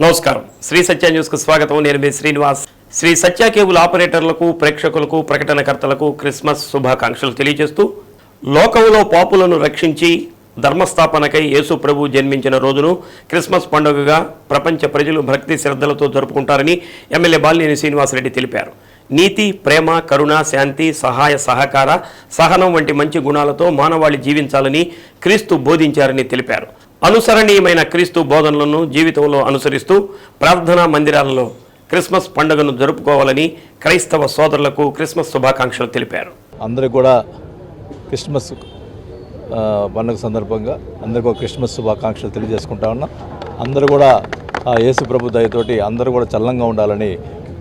నమస్కారం శ్రీ సత్య న్యూస్ కు స్వాగతం. నేను మీ శ్రీనివాస్. శ్రీ సత్య కేబుల్ ఆపరేటర్లకు, ప్రేక్షకులకు, ప్రకటనకర్తలకు క్రిస్మస్ శుభాకాంక్షలు తెలియజేస్తూ లోకంలో పాపులను రక్షించి ధర్మస్థాపనకై యేసు ప్రభు జన్మించిన రోజును క్రిస్మస్ పండుగగా ప్రపంచ ప్రజలు భక్తి శ్రద్ధలతో జరుపుకుంటారని ఎమ్మెల్యే బాలినేని శ్రీనివాసరెడ్డి తెలిపారు. నీతి, ప్రేమ, కరుణ, శాంతి, సహాయ, సహకార, సహనం వంటి మంచి గుణాలతో మానవాళి జీవించాలని క్రీస్తు బోధించారని తెలిపారు. అనుసరణీయమైన క్రీస్తు బోధనలను జీవితంలో అనుసరిస్తూ ప్రార్థనా మందిరాలలో క్రిస్మస్ పండుగను జరుపుకోవాలని క్రైస్తవ సోదరులకు క్రిస్మస్ శుభాకాంక్షలు తెలిపారు. అందరూ కూడా క్రిస్మస్ పండుగ సందర్భంగా అందరికీ క్రిస్మస్ శుభాకాంక్షలు తెలియజేసుకుంటా ఉన్నాం. అందరూ కూడా యేసు ప్రభు దయతోటి అందరూ కూడా చల్లంగా ఉండాలని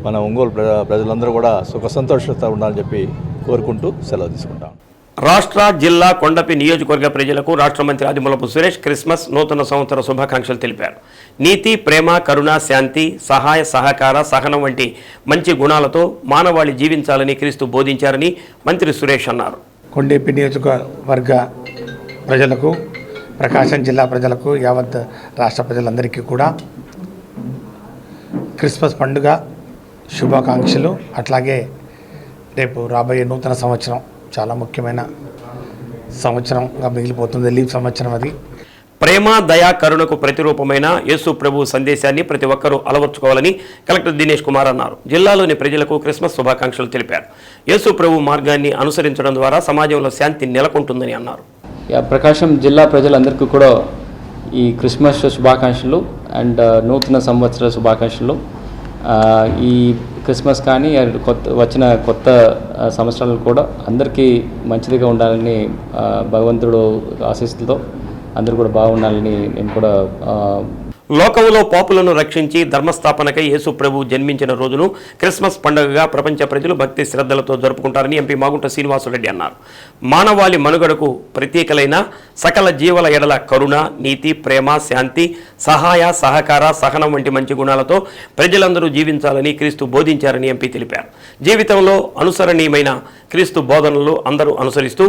మన ఒంగోలు ప్రజలందరూ కూడా సుఖ సంతోషంతో ఉండాలని చెప్పి కోరుకుంటూ సెలవు తీసుకుంటాం. రాష్ట్ర, జిల్లా, కొండపి నియోజకవర్గ ప్రజలకు రాష్ట్ర మంత్రి ఆదిమూలపు సురేష్ క్రిస్మస్ నూతన సంవత్సర శుభాకాంక్షలు తెలిపారు. నీతి, ప్రేమ, కరుణ, శాంతి, సహాయ, సహకార, సహనం వంటి మంచి గుణాలతో మానవాళి జీవించాలని క్రీస్తు బోధించారని మంత్రి సురేష్ అన్నారు. కొండపి నియోజకవర్గ ప్రజలకు, ప్రకాశం జిల్లా ప్రజలకు, యావత్ రాష్ట్ర ప్రజలందరికీ కూడా క్రిస్మస్ పండుగ శుభాకాంక్షలు. అట్లాగే రేపు రాబోయే నూతన సంవత్సరం చాలా ముఖ్యమైన సంవత్సరంగా మిగిలిపోతుంది. లీప్ సంవత్సరం అది. ప్రేమ, దయా, కరుణకు ప్రతిరూపమైన యేసు ప్రభు సందేశాన్ని ప్రతి ఒక్కరూ అలవర్చుకోవాలని కలెక్టర్ దినేష్ కుమార్ అన్నారు. జిల్లాలోని ప్రజలకు క్రిస్మస్ శుభాకాంక్షలు తెలిపారు. యేసు ప్రభు మార్గాన్ని అనుసరించడం ద్వారా సమాజంలో శాంతి నెలకొంటుందని అన్నారు. ప్రకాశం జిల్లా ప్రజలందరికీ కూడా ఈ క్రిస్మస్ శుభాకాంక్షలు అండ్ నూతన సంవత్సర శుభాకాంక్షలు. ఈ క్రిస్మస్ కానీ వచ్చిన కొత్త సంవత్సరాలు కూడా అందరికీ మంచిదిగా ఉండాలని భగవంతుడు ఆశీస్సులతో అందరూ కూడా బాగుండాలని నేను కూడా. లోకంలో పాపులను రక్షించి ధర్మస్థాపనకై యేసు ప్రభు జన్మించిన రోజును క్రిస్మస్ పండుగగా ప్రపంచ ప్రజలు భక్తి శ్రద్ధలతో జరుపుకుంటారని ఎంపీ మాగుంట శ్రీనివాసరెడ్డి అన్నారు. మానవాళి మనుగడకు ప్రత్యేకలైన సకల జీవుల ఎడల కరుణ, నీతి, ప్రేమ, శాంతి, సహాయ, సహకార, సహనం వంటి మంచి గుణాలతో ప్రజలందరూ జీవించాలని క్రీస్తు బోధించారని ఎంపీ తెలిపారు. జీవితంలో అనుసరణీయమైన క్రీస్తు బోధనలు అందరూ అనుసరిస్తూ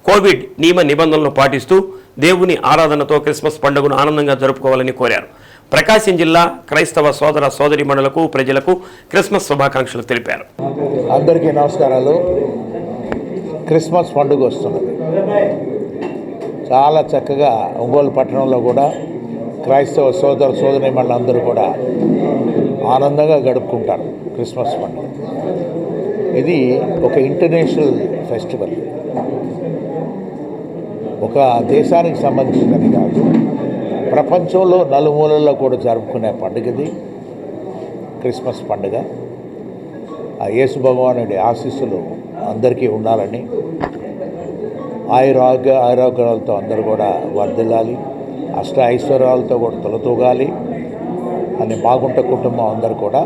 కోవిడ్ నియమ నిబంధనలు పాటిస్తూ దేవుని ఆరాధనతో క్రిస్మస్ పండుగను ఆనందంగా జరుపుకోవాలని కోరారు. ప్రకాశం జిల్లా క్రైస్తవ సోదర సోదరీమణులకు, ప్రజలకు క్రిస్మస్ శుభాకాంక్షలు తెలిపారు. అందరికీ నమస్కారాలు. క్రిస్మస్ పండుగ వస్తున్నది. చాలా చక్కగా ఒంగోలు పట్టణంలో కూడా క్రైస్తవ సోదర సోదరీమణులందరూ కూడా ఆనందంగా గడుపుకుంటారు క్రిస్మస్ పండుగ. ఇది ఒక ఇంటర్నేషనల్ ఫెస్టివల్. ఒక దేశానికి సంబంధించినది కాదు, ప్రపంచంలో నలుమూలల్లో కూడా జరుపుకునే పండుగది క్రిస్మస్ పండుగ. ఆ యేసు భగవానుడి ఆశీస్సులు అందరికీ ఉండాలని, ఆరోగ్యాలతో అందరూ కూడా వర్ధిల్లాలి, అష్ట ఐశ్వర్యాలతో కూడా తొలతూగాలి అని మాగుంట కుటుంబం అందరూ కూడా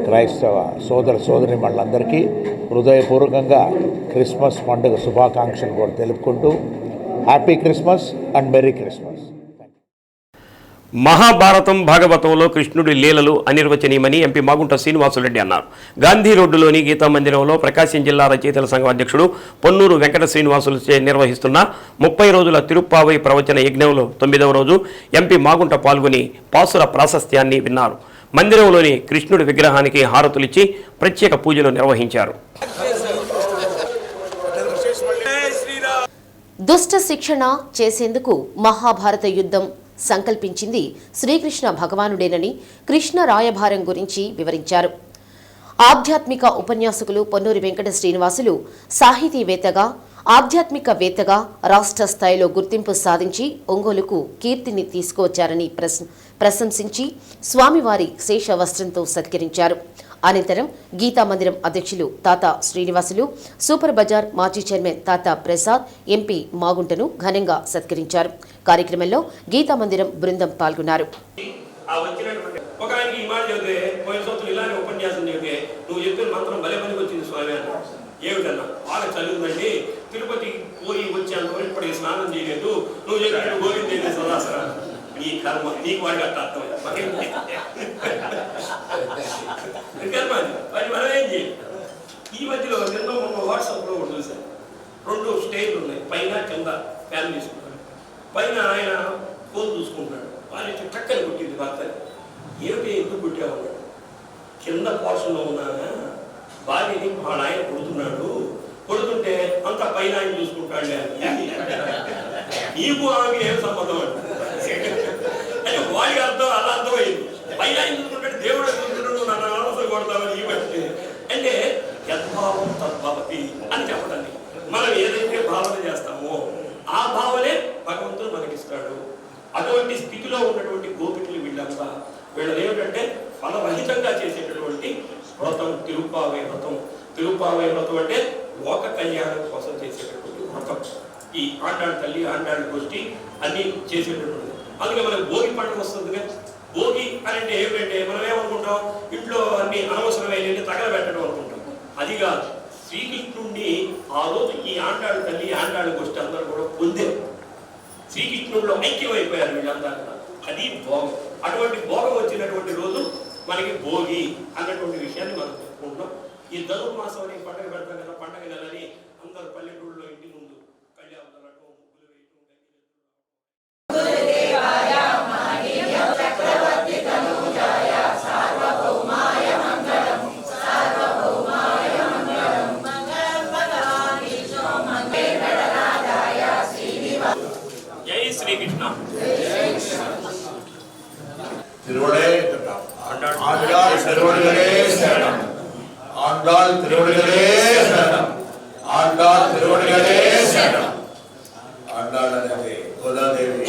క్రైస్తవ సోదర సోదరీమణులందరికీ హృదయపూర్వకంగా క్రిస్మస్ పండుగ శుభాకాంక్షలు కూడా తెలుపుకుంటూ happy Christmas and merry Christmas. Mahabharatam, భాగవతంలో కృష్ణుడి లీలలు అనిర్వచనీయమని ఎంపీ మాగుంట శ్రీనివాసరెడ్డి అన్నారు. గాంధీ రోడ్డులోని గీతా మందిరంలో ప్రకాశం జిల్లా రచయితల సంఘం అధ్యక్షుడు పొన్నూరు వెంకట శ్రీనివాసులు నిర్వహిస్తున్న 30 రోజుల తిరుప్పావై ప్రవచన యజ్ఞంలో 9వ రోజు ఎంపీ మాగుంట పాల్గొని పాసుర ప్రాశస్త్యాన్ని విన్నారు. మందిరంలోని కృష్ణుడి విగ్రహానికి హారతులిచ్చి ప్రత్యేక పూజలు నిర్వహించారు. దుష్ట శిక్షణ చేసేందుకు మహాభారత యుద్ధం సంకల్పించింది శ్రీకృష్ణ భగవానుడేనని కృష్ణ రాయభారం గురించి వివరించారు. ఆధ్యాత్మిక ఉపన్యాసకులు పొన్నూరి వెంకట శ్రీనివాసులు సాహితీవేత్తగా, ఆధ్యాత్మికవేత్తగా రాష్ట్ర స్థాయిలో గుర్తింపు సాధించి ఒంగోలుకు కీర్తిని తీసుకువచ్చారని ప్రశంసించి స్వామివారి శేష వస్త్రంతో సత్కరించారు. అనంతరం గీతా మందిరం అధ్యక్షులు తాత శ్రీనివాసులు, సూపర్ బజార్ మాజీ చైర్మన్ తాత ప్రసాద్, ఎంపీ మాగుంటను ఘనంగా సత్కరించారు. కార్యక్రమంలో గీతా మందిరం బృందం పాల్గొన్నారు. తిరుపతి పోయి వచ్చేంత వరకు కూడా స్నానం చేయలేదు, నువ్వు చెప్పిన గోవింద సదాసరా నీ కర్మ, నీకు వాడికి అట్లా అర్థమైంది. మనం ఏం చేయాలి? ఈ మధ్యలో నిన్న వాట్సాప్లో చూసాను, 2 స్టేజ్లు ఉన్నాయి, పైన కింద ఫ్యాన్ తీసుకుంటారు. పైన ఆయన ఫోన్ చూసుకుంటున్నాడు, వాళ్ళకి చక్కని కొట్టింది భర్త. ఏమిటి ఎందుకు పుట్టావు? కింద పోషణలో ఉన్న భార్యని వాళ్ళ ఆయన కొడుతున్నాడు, కొడుతుంటే అంత పైన ఆయన చూసుకుంటాడు. నీకు ఆమెకి ఏం సంబంధం అంటే వాడికి అర్థం అలా అర్థమైంది. పైన ఆయన చూసుకుంటాడు, దేవుడు చూసుకుంటాడు, నన్ను అనవసరం కొడతామని ఈ బట్టి అంటే యద్భావం తద్భవతి అని చెప్పడానికి మనం ఏదైతే భావన చేస్తామో ఆ భావనే భగవంతుడు మనకిస్తాడు. అటువంటి స్థితిలో ఉన్నటువంటి గోపికలు వీళ్ళంతా వీళ్ళని ఏమిటంటే ఫలరహితంగా చేసేటటువంటి వ్రతం తిరుప్పావై వ్రతం. తిరుప్పావై వ్రతం అంటే లోక కళ్యాణం కోసం చేసేటటువంటి వ్రతం. ఈ ఆండాళ్ళ తల్లి ఆండాళ్ళ గోష్ఠి అన్ని చేసేటటువంటి. అందుకే మనకు భోగి పండుగ వస్తుందిగా. భోగి అని అంటే ఏమిటంటే మనం ఏమనుకుంటాం, ఇంట్లో అన్ని అనవసరమైన తగలబెట్టడం అనుకుంటాం. అది కాదు, శ్రీకృష్ణుడిని ఆ రోజు ఈ ఆండాళ్ళ తల్లి ఆండాళ్ళ గోష్ఠి అందరూ కూడా పొందారు. శ్రీకృష్ణుడిలో ఐక్యమైపోయారు వీళ్ళంతా. అది భోగం. అటువంటి భోగం వచ్చినటువంటి రోజు మనకి భోగి అన్నటువంటి విషయాన్ని మనం చెప్పుకుంటున్నాం. ఈ ధనుర్మాసం అనే పండుగ పెడతాం కదా, పండుగ నెలని అందరూ పల్లెటూళ్ళలో ఇంటి ముందు కళ్యాణం జరగటం, ముగ్గులు వేయటం. జై శ్రీకృష్ణ. ஆண்டாள் திருவடிகளே சரணம். ஆண்டாள் திருவடிகளே சரணம். ఆండాళ్ తిరువడిగలే శరణం. ఆండాళ్ అనేది గోదాదేవి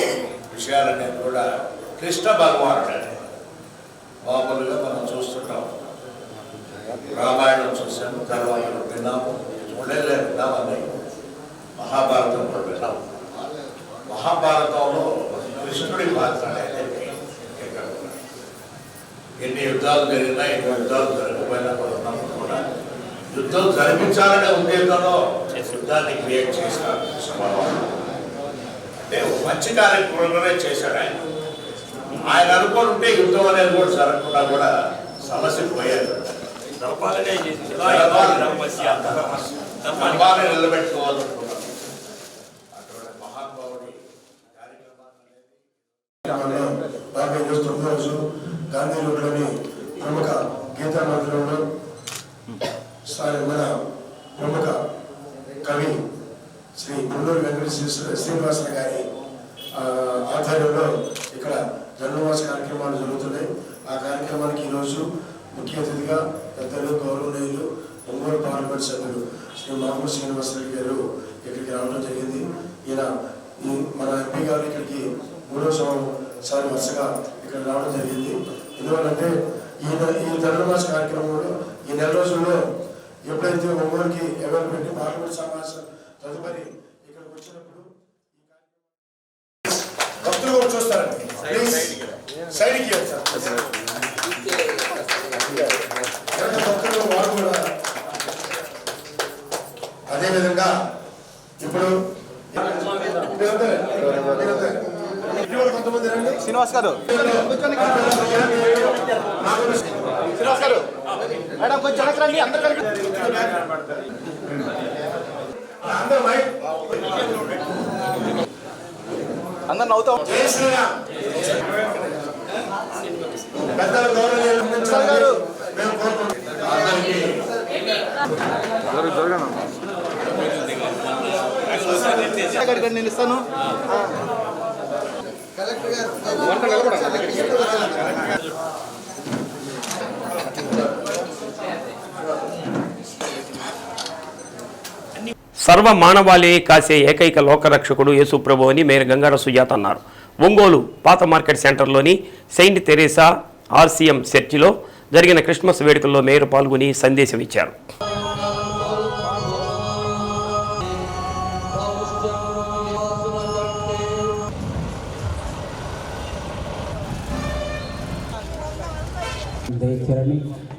విషయాలన్నీ కూడా కృష్ణ భగవానుడు అని మామూలుగా మనం చూస్తుంటాం. రామాయణం చూసాము, తర్వాత విన్నాము, చూడలే విన్నామని మహాభారతం కూడా విన్నాము. మహాభారతంలో కృష్ణుడి పాత్ర అనేది ఎన్ని యుద్ధాలు జరిగినా ఎన్ని యుద్ధాలు జరగకపోయినా కూడా యుద్ధం జరిపించాలనే ఉద్దేశంలో యుద్ధాన్ని క్రియేట్ చేశారు. అంటే మంచి కార్యక్రమంలోనే చేశాడు ఆయన. ఆయన అనుకోని ఉంటే యుద్ధం అనేది కూడా జరగకుండా కూడా సమస్యలు పోయారు. ధర్మాలనే ధర్మాన్ని నిలబెట్టుకోవాలనుకున్నారు. అటువంటి మహానుభావుడి కార్యక్రమాలు గాంధీ రోడ్లోని ప్రముఖ గీతా మందిరంలో మన ప్రముఖ కవి శ్రీ పుల్లూరు వెంకట శ్రీనివాస గారి ఆధ్వర్యంలో ఇక్కడ ధనుర్మాస కార్యక్రమాలు జరుగుతున్నాయి. ఆ కార్యక్రమానికి ఈరోజు ముఖ్య అతిథిగా పెద్దలు గౌరవనీయులు ఒంగోలు పార్లమెంట్ సభ్యులు శ్రీ మామూలు శ్రీనివాసరెడ్డి గారు ఇక్కడికి రావడం జరిగింది. ఈయన మన ఎంపీ గారు ఇక్కడికి 3వ సంవత్సరం వరుసగా ఇక్కడ రావడం జరిగింది. ఎందువల్లంటే ఈ ధనుర్మాస కార్యక్రమంలో ఈ నెల రోజుల్లో ఎప్పుడైతే ఒంగోలుకి ఎవరు పెట్టి పార్లమెంట్ సమావేశం తదుపరి ఇక్కడికి వచ్చినప్పుడు భక్తులు కూడా చూస్తారండి. సైడ్కి భక్తులు వారు కూడా అదేవిధంగా ఇప్పుడు కొంతమంది రండి. శ్రీనివాస్ గారు శ్రీనివాస్ గారు మేడం కొంచెం రండి. అందరూ అందరు నవ్వుతాం. పెద్దలు గౌరవనీయులు గారు మేము కోరుకుంటున్నాం. నేను ఇస్తాను. సర్వ మానవాళి కాసే ఏకైక లోకరక్షకుడు యేసుప్రభు అని మేయర్ గంగాడ సుజాత అన్నారు. ఒంగోలు పాత మార్కెట్ సెంటర్లోని సెయింట్ తెరేసా ఆర్సీఎం చర్చిలో జరిగిన క్రిస్మస్ వేడుకల్లో మేయర్ పాల్గొని సందేశం ఇచ్చారు.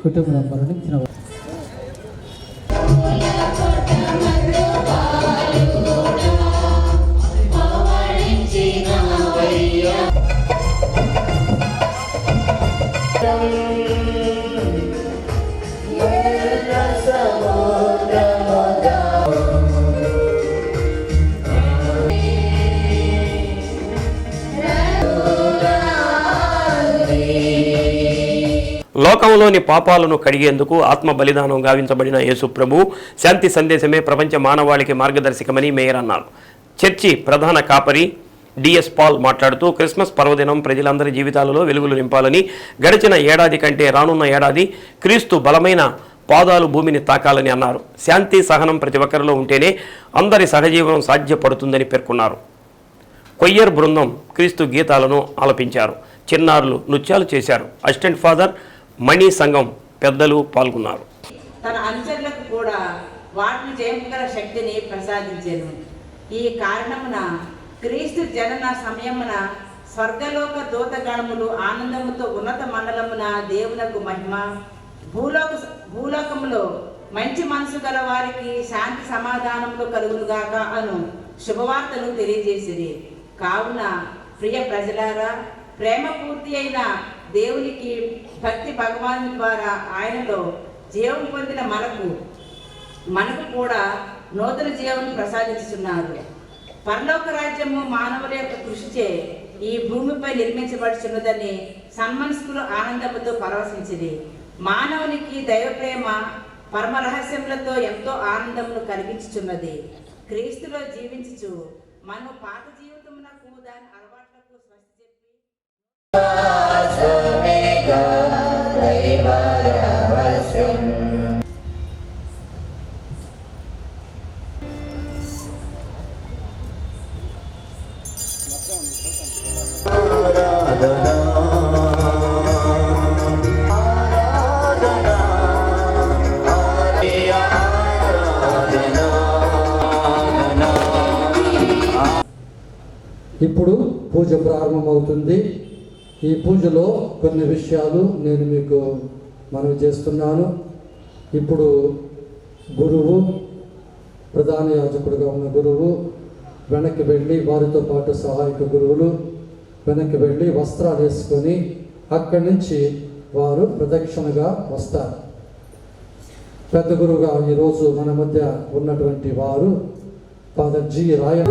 కుటుంబ నంబర్ని లోకంలోని పాపాలను కడిగేందుకు ఆత్మ బలిదానం గావించబడిన యేసు ప్రభువు శాంతి సందేశమే ప్రపంచ మానవాళికి మార్గదర్శకమని మేయర్ అన్నారు. చర్చి ప్రధాన కాపరి డిఎస్ పాల్ మాట్లాడుతూ క్రిస్మస్ పర్వదినం ప్రజలందరి జీవితాలలో వెలుగులు నింపాలని, గడిచిన ఏడాది కంటే రానున్న ఏడాది క్రీస్తు బలమైన పాదాలు భూమిని తాకాలని అన్నారు. శాంతి సహనం ప్రతి ఒక్కరిలో ఉంటేనే అందరి సహజీవనం సాధ్యపడుతుందని పేర్కొన్నారు. కొయ్యర్ బృందం క్రీస్తు గీతాలను ఆలపించారు. చిన్నారులు నృత్యాలు చేశారు. అసిస్టెంట్ ఫాదర్ మణి సంఘం పెద్దలు పాల్గొన్నారు. తన అనుచరులకు కూడా వాటిని జయించగల శక్తిని ప్రసాదించెను. ఈ కారణమున క్రీస్తు జనన సమయమున స్వర్గలోక దూతగణములు ఆనందముతో ఉన్నత మండలమున దేవునకు మహిమ, భూలోకములో మంచి మనసు గల వారికి శాంతి సమాధానములు కలుగునుగాక అను శుభవార్తను తెలియజేసిరి. కావున ప్రియ ప్రజలారా, ప్రేమ పూర్తి అయిన దేవునికి భక్తి భగవాను ద్వారా ఆయనలో జీవం పొందిన మనకు కూడా నూతన జీవం ప్రసాదిస్తున్నారు. పరలోక రాజ్యము మానవుల యొక్క కృషిచే ఈ భూమిపై నిర్మించబడుచున్నదని సన్మనస్కులు ఆనందముతో పరవశించింది. మానవునికి దైవప్రేమ పరమ రహస్యములతో ఎంతో ఆనందమును కలిగించుచున్నది. క్రీస్తులో జీవించుచు మనం పాత జీవితమునకు దాని అలవాట్లకు స్వస్తి చెప్పి ఇప్పుడు పూజ ప్రారంభమవుతుంది. ఈ పూజలో కొన్ని విషయాలు నేను మీకు మనవి చేస్తున్నాను. ఇప్పుడు గురువు, ప్రధాన యాజకుడిగా ఉన్న గురువు వెనక్కి వెళ్ళి, వారితో పాటు సహాయక గురువులు వెనక్కి వెళ్ళి వస్త్రాలు వేసుకొని అక్కడి నుంచి వారు ప్రదక్షిణగా వస్తారు. పెద్ద గురువుగా ఈరోజు మన మధ్య ఉన్నటువంటి వారు ఫాదర్ జి రాయ.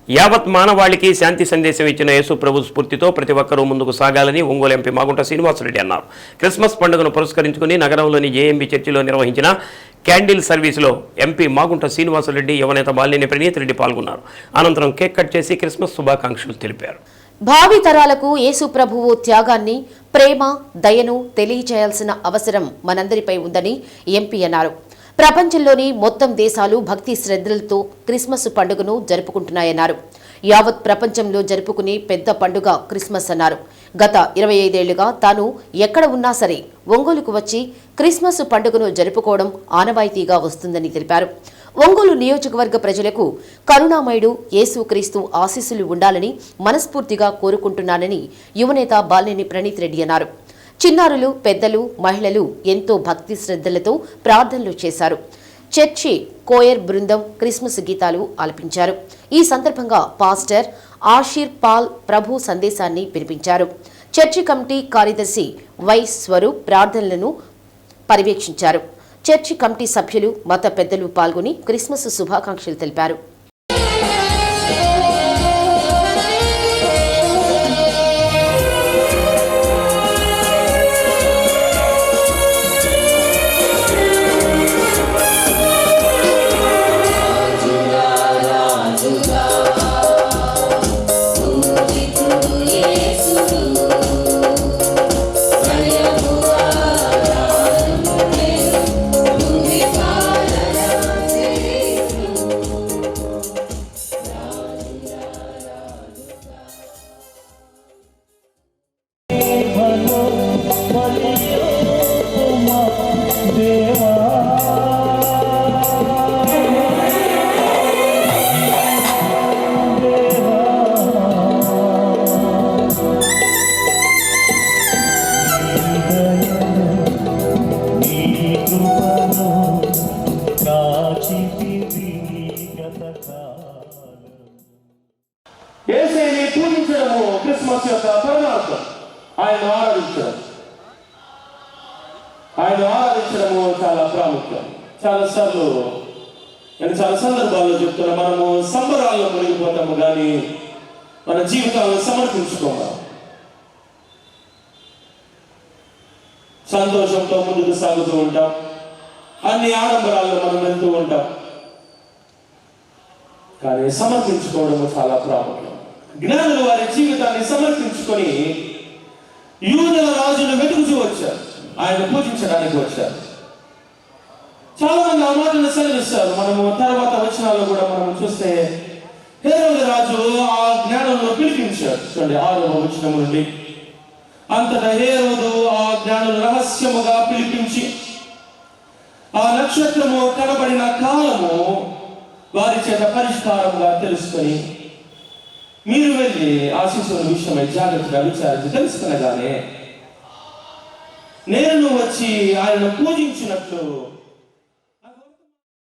యావత్ మానవాళికి శాంతి సందేశం ఇచ్చిన యేసు ప్రభు స్ఫూర్తితో ప్రతి ఒక్కరూ ముందుకు సాగాలని ఒంగోలు ఎంపీ మాగుంట శ్రీనివాసరెడ్డి అన్నారు. క్రిస్మస్ పండుగను పురస్కరించుకుని నగరంలోని జేఎంబీ చర్చిలో నిర్వహించిన క్యాండిల్ సర్వీసులో ఎంపీ మాగుంట శ్రీనివాసరెడ్డి, యువనేత బాలినేని ప్రణీత్ రెడ్డి పాల్గొన్నారు. అనంతరం కేక్ కట్ చేసి క్రిస్మస్ శుభాకాంక్షలు తెలిపారు. భావి తరాలకు యేసు ప్రభువు త్యాగాన్ని, ప్రేమ, దయను తెలియచేయాల్సిన అవసరం మనందరిపై ఉందని ఎంపీ అన్నారు. ప్రపంచంలోని మొత్తం దేశాలు భక్తి శ్రద్ధలతో క్రిస్మస్ పండుగను జరుపుకుంటున్నాయన్నారు. యావత్ ప్రపంచంలో జరుపుకునే పెద్ద పండుగ క్రిస్మస్ అన్నారు. గత 25 ఏళ్లుగా తాను ఎక్కడ ఉన్నా సరే ఒంగోలుకు వచ్చి క్రిస్మస్ పండుగను జరుపుకోవడం ఆనవాయితీగా వస్తుందని తెలిపారు. ఒంగోలు నియోజకవర్గ ప్రజలకు కరుణామయుడు యేసుక్రీస్తు ఆశీస్సులు ఉండాలని మనస్ఫూర్తిగా కోరుకుంటున్నానని యువనేత బాలినేని ప్రణీత్ రెడ్డి అన్నారు. చిన్నారులు, పెద్దలు, మహిళలు ఎంతో భక్తి శ్రద్ధలతో ప్రార్థనలు చేశారు. చర్చి కోయర్ బృందం క్రిస్మస్ గీతాలు ఆలపించారు. ఈ సందర్భంగా పాస్టర్ ఆషీర్ పాల్ ప్రభు సందేశాన్ని వినిపించారు. చర్చి కమిటీ కార్యదర్శి వై స్వరూప్ ప్రార్థనలను పర్యవేక్షించారు. చర్చి కమిటీ సభ్యులు, మత పెద్దలు పాల్గొని క్రిస్మస్ శుభాకాంక్షలు తెలిపారు. యేసుని పూజించడము క్రిస్మస్ యొక్క పరమార్థం. ఆయన ఆరాధించడము చాలా ప్రాముఖ్యం. నేను చాలా సందర్భాల్లో చెప్తున్నా, మనము సంబరాల్లో మునిగిపోతాము కానీ మన జీవితాలను సమర్పించుకోము. సంతోషంతో ముందుకు సాగుతూ ఉంటాం, అన్ని ఆడంబరాల్లో మనం వెళ్తూ ఉంటాం, కానీ సమర్పించుకోవడము చాలా ప్రాముఖ్యం. జ్ఞానులు వారి జీవితాన్ని సమర్పించుకొని యూదుల రాజును వెతుకుతూ వచ్చారు, ఆయన పూజించడానికి వచ్చారు. చాలా మంది ఆ మాటను సెలవిస్తారు. మనము తర్వాత వచనాల్లో కూడా మనం చూస్తే హేరోదు రాజు ఆ జ్ఞానులను పిలిపించాడు. చూడండి 6వ వచనం నుండి, అంతటా హేరోదు ఆ జ్ఞానులు రహస్యముగా పిలిపించి ఆ నక్షత్రము కనబడిన కాలము వారి చేత పరిష్కారంగా తెలుసుకొని, మీరు వెళ్ళి ఆ శిశువుల విషయమై జాగ్రత్తగా విచారించి తెలుసుకునగానే నేను వచ్చి ఆయనను పూజించినట్లు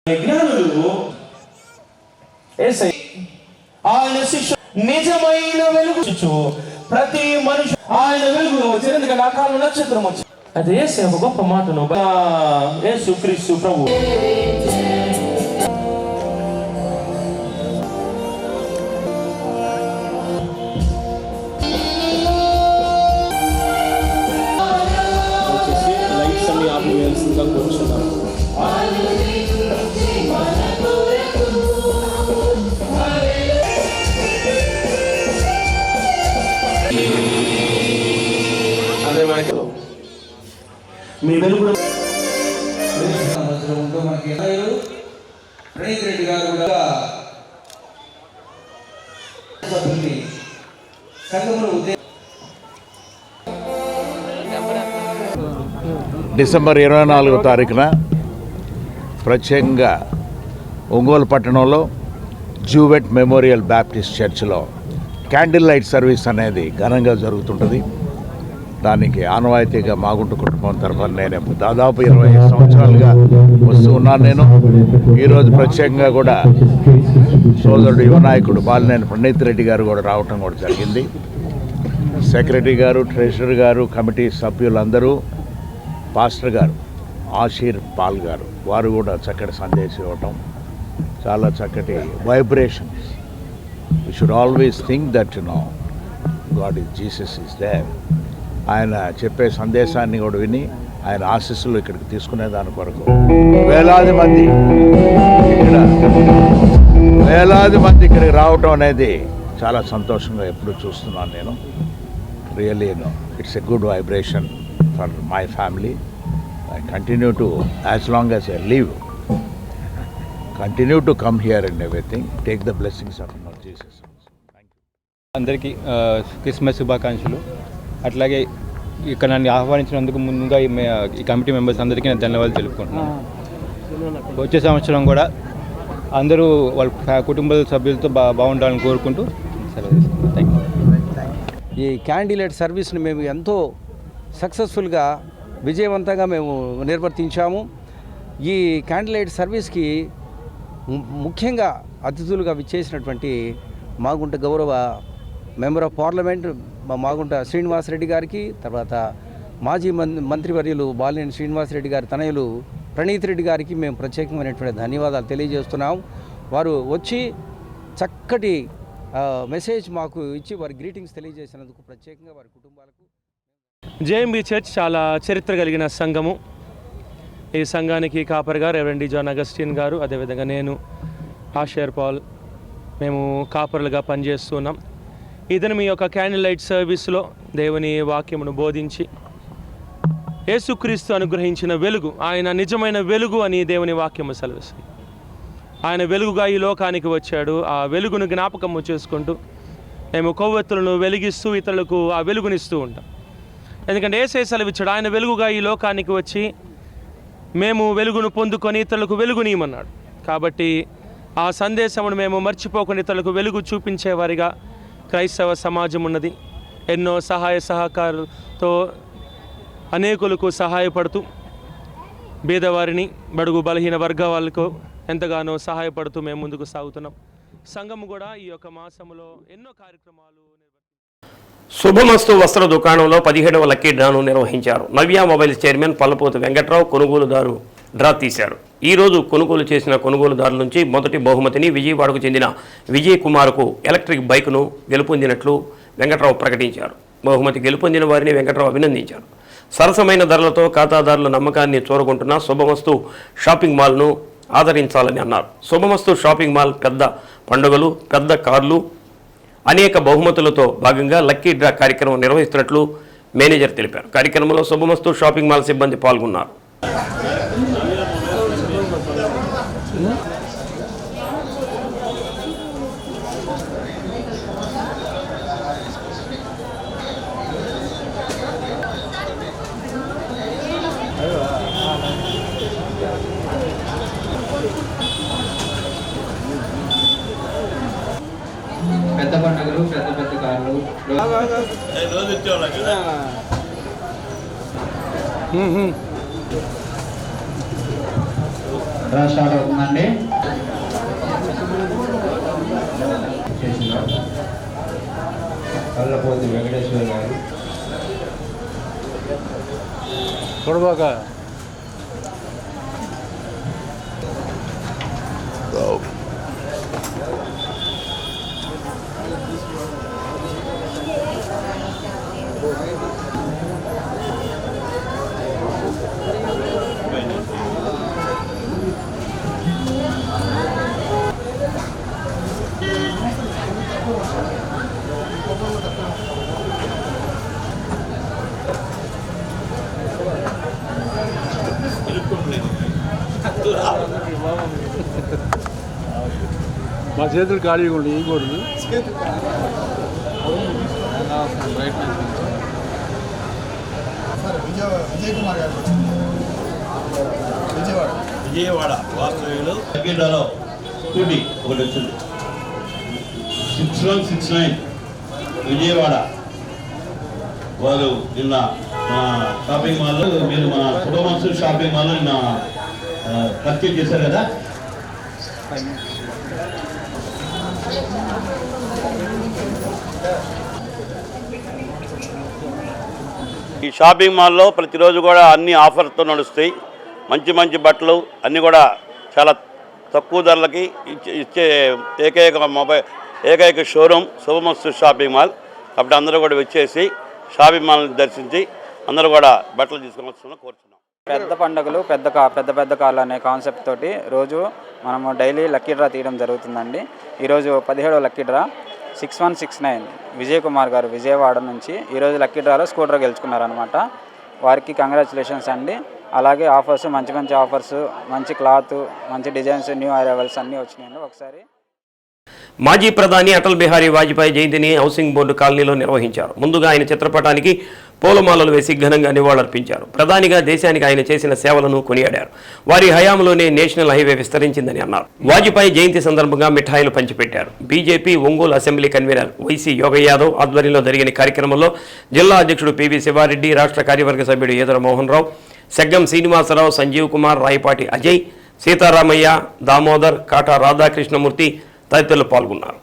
జ్ఞానులు ఆయన శిక్ష నిజమైన వెలుగు ప్రతి మనిషి ఆయన వెలుగులో వచ్చి, ఎందుకంటే ఆ కాలం నక్షత్రం వచ్చి, అది యేసు ఒక గొప్ప మాటను యేసు క్రీస్తు ప్రభు లైట్స్ అన్ని ఆపివేయాల్సిందిగా కూర్చున్నాం. అదే మనకి మీ వెలుగు మనకి ప్రణీత్ రెడ్డి గారు కూడా డిసెంబర్ 24వ తారీఖున ప్రత్యేకంగా ఒంగోలు పట్టణంలో జూవెట్ మెమోరియల్ బ్యాప్టిస్ట్ చర్చ్లో క్యాండిల్ లైట్ సర్వీస్ అనేది ఘనంగా జరుగుతుంటుంది. దానికి ఆనవాయితీగా మాగుంట కుటుంబం తరఫున నేను దాదాపు 25 సంవత్సరాలుగా వస్తూ ఉన్నాను. నేను ఈరోజు ప్రత్యేకంగా కూడా సోదరుడు యువ నాయకుడు బాలినేని ప్రణీత్ రెడ్డి గారు కూడా రావటం కూడా జరిగింది. సెక్రటరీ గారు, ట్రెజరర్ గారు, కమిటీ సభ్యులందరూ, పాస్టర్ గారు ఆషీర్ పాల్ గారు వారు కూడా చక్కటి సందేశం ఇవ్వటం, చాలా చక్కటి vibrations. You should always think that God is Jesus is there. ఆయన చెప్పే సందేశాన్ని కూడా విని ఆయన ఆశీస్సులు ఇక్కడికి తీసుకునే దాని కొరకు వేలాది మంది ఇక్కడికి రావటం అనేది చాలా సంతోషంగా ఎప్పుడు చూస్తున్నాను నేను. Really it's a good vibration for my family. I continue to, as long as I live, continue to come here and everything, take the blessings of Lord Jesus. Thank you. అందరికీ క్రిస్మస్ శుభాకాంక్షలు. అట్లాగే ఇక్కడ నన్ను ఆహ్వానించినందుకు ముందుగా ఈ committee members అందరికీ నేను ధన్యవాదాలు తెలుపుకుంటున్నాను. వచ్చే సంవత్సరం కూడా అందరూ వాళ్ళ కుటుంబ సభ్యులతో బాగుండాలని కోరుకుంటూ సెలవు తీసుకుంటాను. Thank you. ఈ క్యాండిల్ సర్వీస్ని మేము ఎంతో సక్సెస్ఫుల్గా విజయవంతంగా మేము నిర్వర్తించాము. ఈ క్యాండిల్ లైట్ సర్వీస్కి ముఖ్యంగా అతిథులుగా విచ్చేసినటువంటి మాగుంట గౌరవ member of parliament Magunta Srinivasa Reddy గారికి, తర్వాత మాజీ మంత్రివర్యులు బాలినేని శ్రీనివాసరెడ్డి గారి తనయులు ప్రణీత్ రెడ్డి గారికి మేము ప్రత్యేకమైనటువంటి ధన్యవాదాలు తెలియజేస్తున్నాం. వారు వచ్చి చక్కటి మెసేజ్ మాకు ఇచ్చి వారి గ్రీటింగ్స్ తెలియజేసినందుకు ప్రత్యేకంగా వారి కుటుంబాలకు. జేఎంబీ చర్చ్ చాలా చరిత్ర కలిగిన సంఘము. ఈ సంఘానికి కాపరిగా రెవరెండ్ జాన్ అగస్టిన్ గారు, అదేవిధంగా నేను ఆషేర్ పాల్, మేము కాపరులుగా పనిచేస్తున్నాం. ఇతను మీ యొక్క క్యాండిల్ లైట్ సర్వీస్లో దేవుని వాక్యమును బోధించి యేసుక్రీస్తు అనుగ్రహించిన వెలుగు, ఆయన నిజమైన వెలుగు అని దేవుని వాక్యము సెలవిస్తుంది. ఆయన వెలుగుగా ఈ లోకానికి వచ్చాడు. ఆ వెలుగును జ్ఞాపకము చేసుకుంటూ మేము కొవ్వొత్తులను వెలిగిస్తూ ఇతరులకు ఆ వెలుగునిస్తూ ఉంటాం. ఎందుకంటే యేసే సెలవిచ్చాడు, ఆయన వెలుగుగా ఈ లోకానికి వచ్చి మేము వెలుగును పొందుకొని ఇతరులకు వెలుగునీయమన్నాడు. కాబట్టి ఆ సందేశమును మేము మర్చిపోకుండా ఇతరులకు వెలుగు చూపించేవారిగా క్రైస్తవ సమాజం ఉన్నది. ఎన్నో సహాయ సహకారాలతో అనేకులకు సహాయపడుతూ బీదవారిని, బడుగు బలహీన వర్గాలకు ఎంతగానో సహాయపడుతూ మేము ముందుకు సాగుతున్నాం. సంఘము కూడా ఈ యొక్క మాసములో ఎన్నో కార్యక్రమాలు శుభమస్తు వస్త్ర దుకాణంలో 17వ లక్కీ డ్రాను నిర్వహించారు. నవ్య మొబైల్స్ చైర్మన్ పల్లపోతు వెంకట్రావు కొనుగోలుదారు డ్రా తీశారు. ఈరోజు కొనుగోలు చేసిన కొనుగోలుదారుల నుంచి మొదటి బహుమతిని విజయవాడకు చెందిన విజయ్ కుమార్కు ఎలక్ట్రిక్ బైక్ను గెలుపొందినట్లు వెంకట్రావు ప్రకటించారు. బహుమతి గెలుపొందిన వారిని వెంకట్రావు అభినందించారు. సరసమైన ధరలతో ఖాతాదారుల నమ్మకాన్ని చూరగొంటున్న శుభమస్తు షాపింగ్ మాల్ను ఆదరించాలని అన్నారు. శుభమస్తు షాపింగ్ మాల్ పెద్ద పండుగలు, పెద్ద కార్లు, అనేక బహుమతులతో భాగంగా లక్కీ డ్రా కార్యక్రమం నిర్వహిస్తున్నట్లు మేనేజర్ తెలిపారు. కార్యక్రమంలో శుభమస్తు షాపింగ్ మాల్ సిబ్బంది పాల్గొన్నారు. పెద్ద పండుగలు, పెద్ద పెద్ద కార్లు స్టార్ట్ అవుతుందండి. పల్లపోతు వెంకటేశ్వర గారు చూడబాక మా చేతులు ఖాళీగా ఉండి ఇవ్వకూడదు. విజయవాడ వాస్తవ్యులు లక్కీడ్రాలో స్కూటీ ఒకటి వచ్చింది. 6169 విజయవాడ వారు నిన్న మా షాపింగ్ మాల్లో, మీరు మన శుభమస్తు షాపింగ్ మాల్లో నిన్న పర్చేజ్ చేశారు కదా. ఈ షాపింగ్ మాల్లో ప్రతిరోజు కూడా అన్ని ఆఫర్తో నడుస్తాయి. మంచి మంచి బట్టలు అన్నీ కూడా చాలా తక్కువ ధరలకి ఇచ్చే ఏకైక షోరూమ్ శుభమస్తు షాపింగ్ మాల్. కాబట్టి అందరూ కూడా వచ్చేసి షాపింగ్ మాల్ని దర్శించి అందరూ కూడా బట్టలు తీసుకొని వస్తున్నాం కోరుతున్నాం. పెద్ద పండుగలు, పెద్ద పెద్ద కార్లు అనే కాన్సెప్ట్ తోటి రోజు మనము డైలీ లక్కీ డ్రా తీయడం జరుగుతుందండి. ఈరోజు 17వ లక్కీ డ్రా 6169 విజయ్ కుమార్ గారు విజయవాడ నుంచి ఈరోజు లక్కీ డ్రాలో స్కూటర్ గెలుచుకున్నారనమాట. వారికి కంగ్రాచులేషన్స్ అండి. అలాగే ఆఫర్స్, మంచి మంచి ఆఫర్స్, మంచి క్లాత్, మంచి డిజైన్స్, న్యూ అరైవల్స్ అన్నీ వచ్చినాయండి. ఒకసారి మాజీ ప్రధాని అటల్ బిహారీ వాజ్పేయి జయంతిని హౌసింగ్ బోర్డు కాలనీలో నిర్వహించారు. ముందుగా ఆయన చిత్రపటానికి పూలమాలలు వేసి ఘనంగా నివాళులర్పించారు. ప్రధానిగా దేశానికి ఆయన చేసిన సేవలను కొనియాడారు. వారి హయాంలోనే నేషనల్ హైవే విస్తరించిందని అన్నారు. వాజ్పేయి జయంతి సందర్భంగా మిఠాయిలు పంచిపెట్టారు. BJP Ongole assembly convener YC యోగ యాదవ్ ఆధ్వర్యంలో జరిగిన కార్యక్రమంలో జిల్లా అధ్యక్షుడు పివి శివారెడ్డి, రాష్ట్ర కార్యవర్గ సభ్యుడు ఈదర మోహన్ రావు, సెగ్గం శ్రీనివాసరావు, సంజీవ్ కుమార్, రాయపాటి అజయ్, సీతారామయ్య, దామోదర్, కాటా రాధాకృష్ణమూర్తి తదితరులు పాల్గొన్నారు.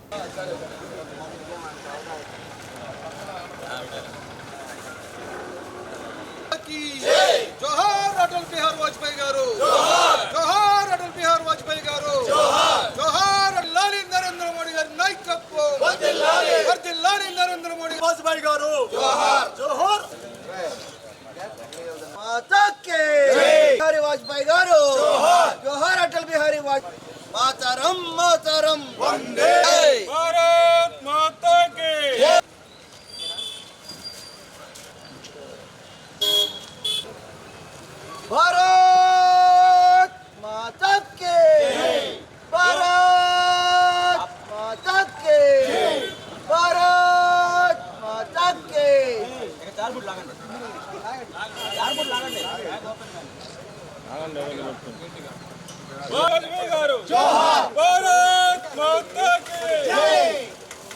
మాతరం మాతరం వందే భారత్ మాతా కి భారత్ మాతా కి భారత్ మాతా కి భారత్ మాతా కి చార్ ఫుట్ లాగండి వాజ్పేయి గారు జోహార్ భారత్ మాతా కీ జై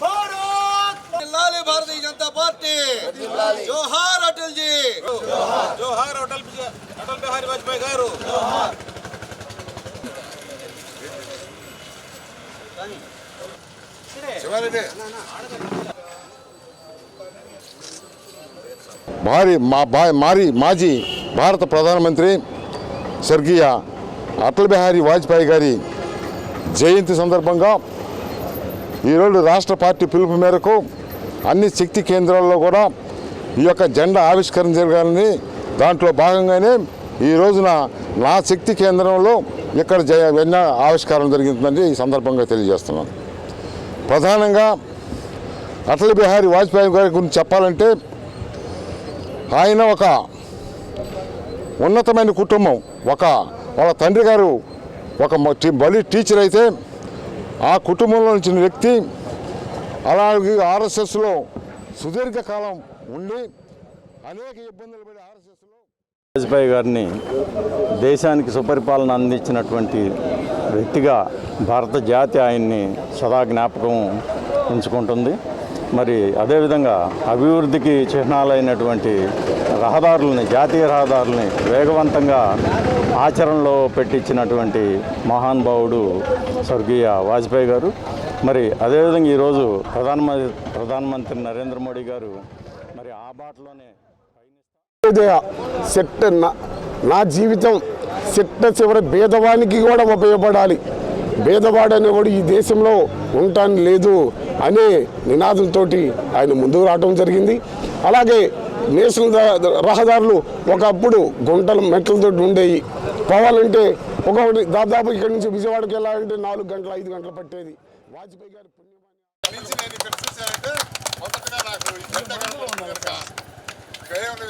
భారత్ జిల్లాలి భారతీయ జనతా పార్టీ జోహార్ అటల్ జీ జోహార్ అటల్ బిహారీ వాజ్పేయి గారు జోహార్ మాజీ భారత ప్రధానమంత్రి స్వర్గీయ అటల్ బిహారీ వాజ్పేయి గారి జయంతి సందర్భంగా ఈరోజు రాష్ట్ర పార్టీ పిలుపు మేరకు అన్ని శక్తి కేంద్రాల్లో కూడా ఈ యొక్క జెండా ఆవిష్కరణ జరగాలని దాంట్లో భాగంగానే ఈ రోజున నా శక్తి కేంద్రంలో ఇక్కడ జెండా ఆవిష్కారం జరిగిందని ఈ సందర్భంగా తెలియజేస్తున్నాను. ప్రధానంగా అటల్ బిహారీ వాజ్పేయి గారి గురించి చెప్పాలంటే ఆయన ఒక ఉన్నతమైన కుటుంబం. వాళ్ళ తండ్రి గారు ఒక బలి టీచర్ అయితే ఆ కుటుంబంలో వచ్చిన వ్యక్తి, అలాగే ఆర్ఎస్ఎస్లో సుదీర్ఘకాలం ఉండి అనేక ఇబ్బందులు పడి ఆర్ఎస్ఎస్లో వాజ్పేయి గారిని దేశానికి సుపరిపాలన అందించినటువంటి వ్యక్తిగా భారత జాతి ఆయన్ని సదా జ్ఞాపకం ఉంచుకుంటుంది. మరి అదేవిధంగా అభివృద్ధికి చిహ్నాలైనటువంటి రహదారులని, జాతీయ రహదారులని వేగవంతంగా ఆచరణలో పెట్టించినటువంటి మహానుభావుడు స్వర్గీయ వాజ్పేయి గారు. మరి అదేవిధంగా ఈరోజు ప్రధానమంత్రి నరేంద్ర మోడీ గారు మరి ఆ బాటలోనే నా జీవితం చివరి భేదవానికి కూడా ఉపయోగపడాలి. భేదవాడు అనేవాడు ఈ దేశంలో ఉండటానికి లేదు అనే నినాదంతో ఆయన ముందుకు రావడం జరిగింది. అలాగే నేషనల్ రహదారులు ఒకప్పుడు గుంటలు మెట్లతో ఉండేవి. పోవాలంటే ఒకటి దాదాపు ఇక్కడి నుంచి విజయవాడకి వెళ్ళాలంటే 4 గంటలు 5 గంటలు పట్టేది. వాజ్పేయి గారి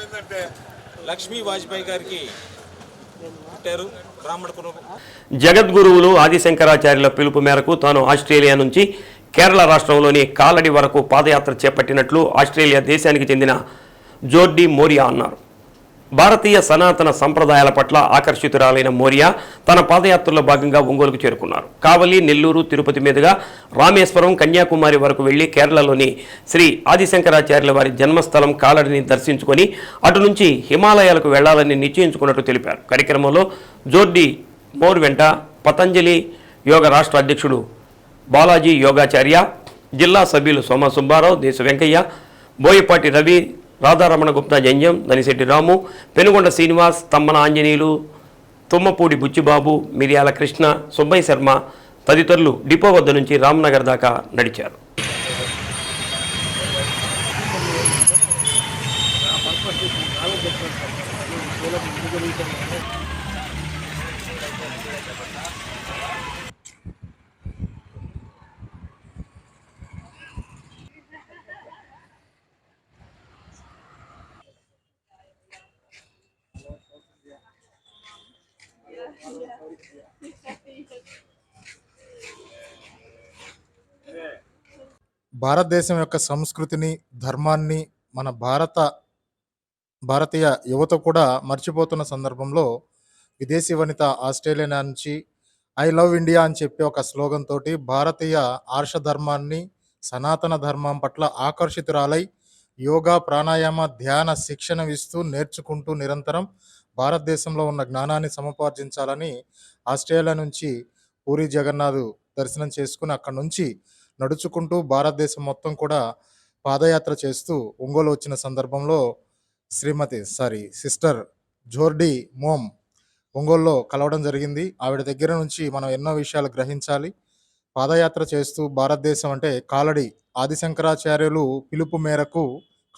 ఏంటంటే లక్ష్మీ వాజ్పేయి గారికి పుట్టారు బ్రాహ్మణ కుటుంబం. జగద్గురువులు ఆదిశంకరాచార్యుల పిలుపు మేరకు తాను ఆస్ట్రేలియా నుంచి కేరళ రాష్ట్రంలోని కాలడి వరకు పాదయాత్ర చేపట్టినట్లు ఆస్ట్రేలియా దేశానికి చెందిన జోర్డీ మోరియా అన్నారు. భారతీయ సనాతన సంప్రదాయాల పట్ల ఆకర్షితురాలైన మోరియా తన పాదయాత్రలో భాగంగా ఒంగోలుకు చేరుకున్నారు. కావలి, నెల్లూరు, తిరుపతి మీదుగా రామేశ్వరం, కన్యాకుమారి వరకు వెళ్లి కేరళలోని శ్రీ ఆదిశంకరాచార్యుల వారి జన్మస్థలం కాలడిని దర్శించుకొని అటు నుంచి హిమాలయాలకు వెళ్లాలని నిశ్చయించుకున్నట్టు తెలిపారు. కార్యక్రమంలో జోర్డీ మోర్ వెంట పతంజలి యోగ రాష్ట్ర అధ్యక్షుడు బాలాజీ యోగాచార్య, జిల్లా సభ్యులు సోమ సుబ్బారావు, దేశ వెంకయ్య, బోయపాటి రవి, రాధారమణ గుప్తా జంజం, దనిశెట్టి రాము, పెనుగొండ శ్రీనివాస్, తమ్మన ఆంజనేయులు, తుమ్మపూడి బుచ్చిబాబు, మిర్యాల కృష్ణ, సుబ్బయ్య శర్మ తదితరులు డిపో వద్ద నుంచి రామ్నగర్ దాకా నడిచారు. భారతదేశం యొక్క సంస్కృతిని, ధర్మాన్ని మన భారతీయ యువత కూడా మర్చిపోతున్న సందర్భంలో విదేశీ వనిత ఆస్ట్రేలియా నుంచి ఐ లవ్ ఇండియా అని చెప్పి ఒక స్లోగన్ తోటి భారతీయ ఆర్ష ధర్మాన్ని, సనాతన ధర్మం పట్ల ఆకర్షితురాలై యోగా, ప్రాణాయామ, ధ్యాన శిక్షణ ఇస్తూ నేర్చుకుంటూ నిరంతరం భారతదేశంలో ఉన్న జ్ఞానాన్ని సముపార్జించాలని ఆస్ట్రేలియా నుంచి పూరి జగన్నాథ్ దర్శనం చేసుకుని అక్కడి నుంచి నడుచుకుంటూ భారతదేశం మొత్తం కూడా పాదయాత్ర చేస్తూ ఒంగోలు వచ్చిన సందర్భంలో సిస్టర్ జోర్డీ మోమ్ ఒంగోలులో కలవడం జరిగింది. ఆవిడ దగ్గర నుంచి మనం ఎన్నో విషయాలు గ్రహించాలి. పాదయాత్ర చేస్తూ భారతదేశం అంటే కాలడి ఆదిశంకరాచార్యులు పిలుపు మేరకు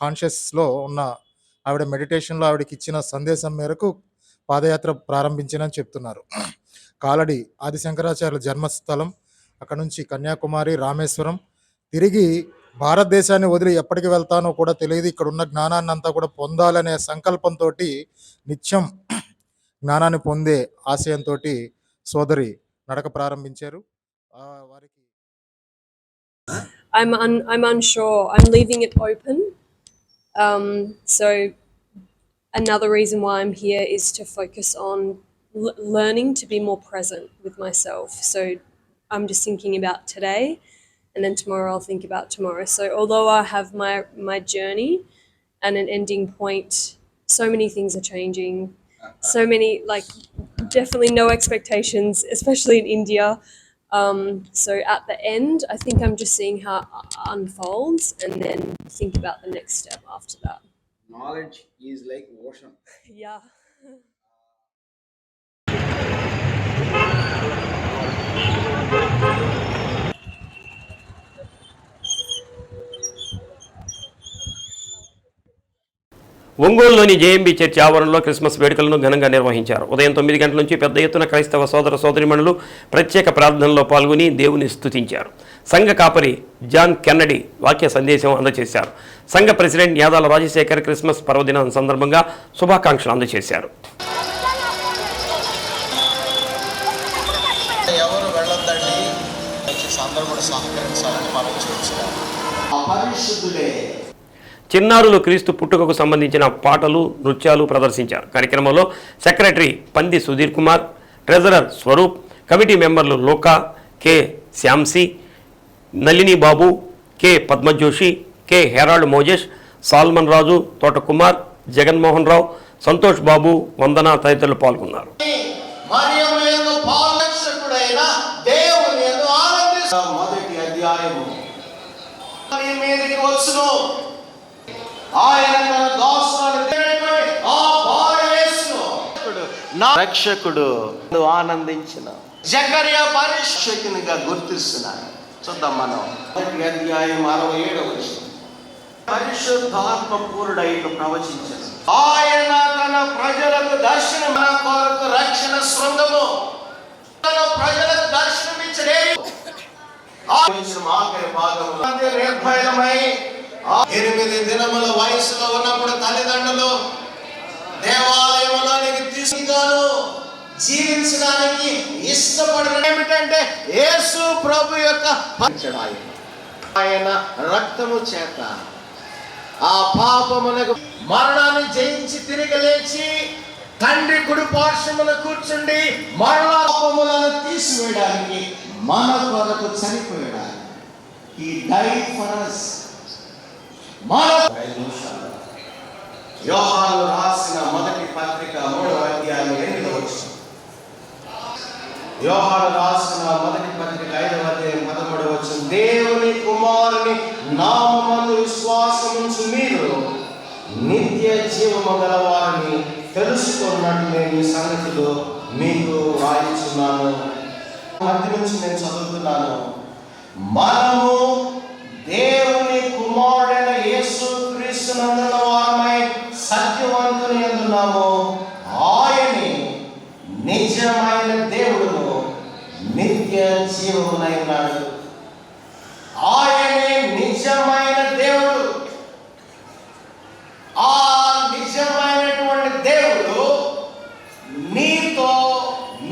కాన్షియస్లో ఉన్న ఆవిడ మెడిటేషన్లో ఆవిడకి ఇచ్చిన సందేశం మేరకు పాదయాత్ర ప్రారంభించినని చెప్తున్నారు. కాలడి ఆదిశంకరాచార్యుల జన్మస్థలం, అక్కడ నుంచి కన్యాకుమారి, రామేశ్వరం, తిరిగి భారతదేశాన్ని వదిలి ఎప్పటికి వెళ్తానో కూడా తెలియదు, ఇక్కడ ఉన్న జ్ఞానాన్ని అంతా కూడా పొందాలనే సంకల్పంతో నిత్యం జ్ఞానాన్ని పొందే ఆశయంతో సోదరి నడక ప్రారంభించారు. వారికి I'm unsure. I'm leaving it open. So another reason why I'm here is to focus on learning to be more present with myself. So I'm just thinking about today, and then tomorrow I'll think about tomorrow. So although I have my journey and an ending point, so many things are changing. So many, like, definitely no expectations, especially in India. So at the end, I think I'm just seeing how it unfolds and then think about the next step after that. Knowledge is like ocean. Yeah. ఒంగోలులోని JMB church ఆవరణలో Christmas వేడుకలను ఘనంగా నిర్వహించారు. ఉదయం 9 గంటల నుంచి పెద్ద ఎత్తున క్రైస్తవ సోదర సోదరిమణులు ప్రత్యేక ప్రార్థనలో పాల్గొని దేవుని స్తుతించారు. సంఘ కాపరి జాన్ కెన్నడీ వాక్య సందేశం అందజేశారు. సంఘ ప్రెసిడెంట్ యాదాల రాజశేఖర్ క్రిస్మస్ పర్వదినం సందర్భంగా శుభాకాంక్షలు అందజేశారు. ఎవరు వెళ్ళొద్దండి, అందరూ కూడా సహకరించాలని మనం చూస్తున్నాం. పరిశుద్ధుడే చిన్నారులు క్రీస్తు పుట్టుకకు సంబంధించిన పాటలు, నృత్యాలు ప్రదర్శించారు. కార్యక్రమంలో secretary Pandi Sudhir Kumar, treasurer Swaroop, committee మెంబర్లు Loka, K Shyamsi, Nalini Babu, K Padmajoshi, K Harold Mojesh, Solomon Raju, Thotakumar, Jaganmohan Rao, Santosh Babu, Vandana తదితరులు పాల్గొన్నారు. మొదటి అధ్యాయము మీదకి వచ్చును. ఆయన తన దాసులను నా రక్షకుడు ఆనందించిన జకర్యా పరిశుద్ధునిగా గుర్తిస్తున్నాను. చూద్దాం మనం మొదటి అధ్యాయం 67వ వచనం. పరిశుద్ధాత్మ పూర్ణుడై ప్రవచించారు. ఆయన తన ప్రజలకు దర్శనం, మన కొరకు రక్షణ శృంగము, తన ప్రజలకు దర్శనమిచ్చడే ఆఖరి భాగంలో నిర్భయమై 8 దినముల వయసులో ఉన్నప్పుడు తల్లిదండ్రులు దేవాలయంలోనికి తీసుకున్నాను. జీవించడానికి ఇష్టపడిన ఏమిటంటే యేసు ప్రభు యొక్క ఆయన రక్తము చేత ఆ పాపములకు మరణాన్ని జయించి తిరిగి లేచి తండ్రి కుడి పార్శ్వమున కూర్చుండి మరణ పాపములను తీసివేయడానికి మన కొరకు చనిపోయాడు. He died for us. యోహాను రాసిన మొదటి పత్రిక 3వ అధ్యాయం 8వ వచనం. యోహాను రాసిన మొదటి పత్రిక 5వ అధ్యాయం 13వ వచనం. దేవుని కుమారుని నామమందు విశ్వాసముంచు మీరు నిత్య జీవము గలవారిని తెలుసుకున్నట్టు నేను ఈ సంగతిలో మీకు రాయించున్నాను. మధ్య నుంచి నేను చదువుతున్నాను. మనము దేవుని కుమారుడైన యేసు క్రీస్తునందున వారమై సత్యవంతుని యందున్నాము. ఆయనే నిజమైన దేవుడును నిత్య జీవమునై ఉన్నాడు. ఆయనే నిజమైన దేవుడు. ఆ నిజమైనటువంటి దేవుడు నీతో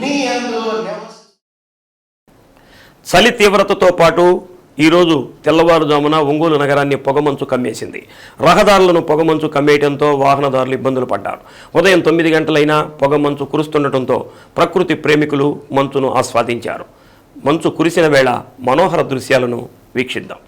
నీ యందు చలి తీవ్రతతో పాటు ఈరోజు తెల్లవారుజామున ఒంగోలు నగరాన్ని పొగమంచు కమ్మేసింది. రహదారులను పొగమంచు కమ్మేయడంతో వాహనదారులు ఇబ్బందులు పడ్డారు. ఉదయం 9 గంటలైనా పొగమంచు కురుస్తుండటంతో ప్రకృతి ప్రేమికులు మంచును ఆస్వాదించారు. మంచు కురిసిన వేళ మనోహర దృశ్యాలను వీక్షిద్దాం.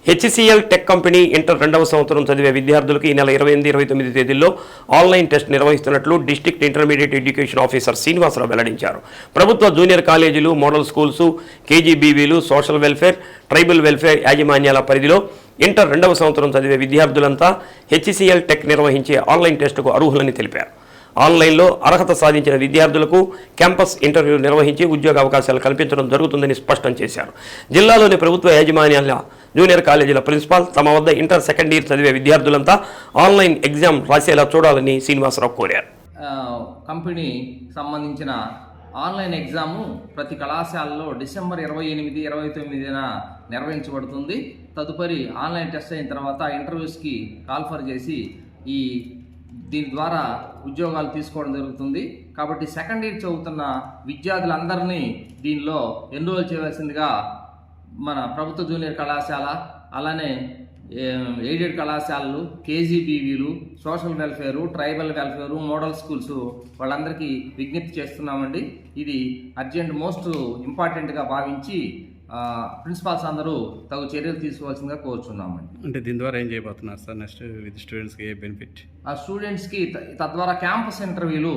హెచ్సిఎల్ టెక్ కంపెనీ ఇంటర్ 2వ సంవత్సరం చదివే విద్యార్థులకు ఈ నెల 28, 29 తేదీల్లో ఆన్లైన్ టెస్ట్ నిర్వహిస్తున్నట్లు district intermediate education officer Srinivasarao వెల్లడించారు. ప్రభుత్వ జూనియర్ కాలేజీలు, మోడల్ స్కూల్స్, కేజీబీవీలు, సోషల్ వెల్ఫేర్, ట్రైబల్ వెల్ఫేర్ యాజమాన్యాల పరిధిలో ఇంటర్ 2వ సంవత్సరం చదివే విద్యార్థులంతా హెచ్సిఎల్ టెక్ నిర్వహించే ఆన్లైన్ టెస్టుకు అర్హులని తెలిపారు. ఆన్లైన్లో అర్హత సాధించిన విద్యార్థులకు క్యాంపస్ ఇంటర్వ్యూ నిర్వహించి ఉద్యోగ అవకాశాలు కల్పించడం జరుగుతుందని స్పష్టం చేశారు. జిల్లాలోని ప్రభుత్వ యాజమాన్యాల జూనియర్ కాలేజీల ప్రిన్సిపాల్ తమ వద్ద ఇంటర్ సెకండ్ ఇయర్ చదివే విద్యార్థులంతా ఆన్లైన్ ఎగ్జామ్ రాసేలా చూడాలని శ్రీనివాసరావు కోరారు. కంపెనీ సంబంధించిన ఆన్లైన్ ఎగ్జాము ప్రతి కళాశాలలో డిసెంబర్ 28, 29న నిర్వహించబడుతుంది. తదుపరి ఆన్లైన్ టెస్ట్ అయిన తర్వాత ఇంటర్వ్యూస్కి కాల్ఫర్ చేసి దీని ద్వారా ఉద్యోగాలు తీసుకోవడం జరుగుతుంది. కాబట్టి సెకండ్ ఇయర్ చదువుతున్న విద్యార్థులందరినీ దీనిలో ఎన్రోల్ చేయవలసిందిగా మన ప్రభుత్వ జూనియర్ కళాశాల, అలానే ఎయిడెడ్ కళాశాలలు, కేజీబీవీలు, social welfare, tribal welfare, model schools వాళ్ళందరికీ విజ్ఞప్తి చేస్తున్నామండి. ఇది అర్జెంట్ మోస్ట్ ఇంపార్టెంట్గా భావించి ప్రిన్సిపాల్స్ అందరూ తగు చర్యలు తీసుకోవాల్సిందిగా కోరుచున్నామండి. అంటే దీని ద్వారా ఏం చేయబోతున్నారు సార్? నెక్స్ట్ విత్ స్టూడెంట్స్కి ఏ బెనిఫిట్? ఆ స్టూడెంట్స్కి తద్వారా క్యాంపస్ ఇంటర్వ్యూలు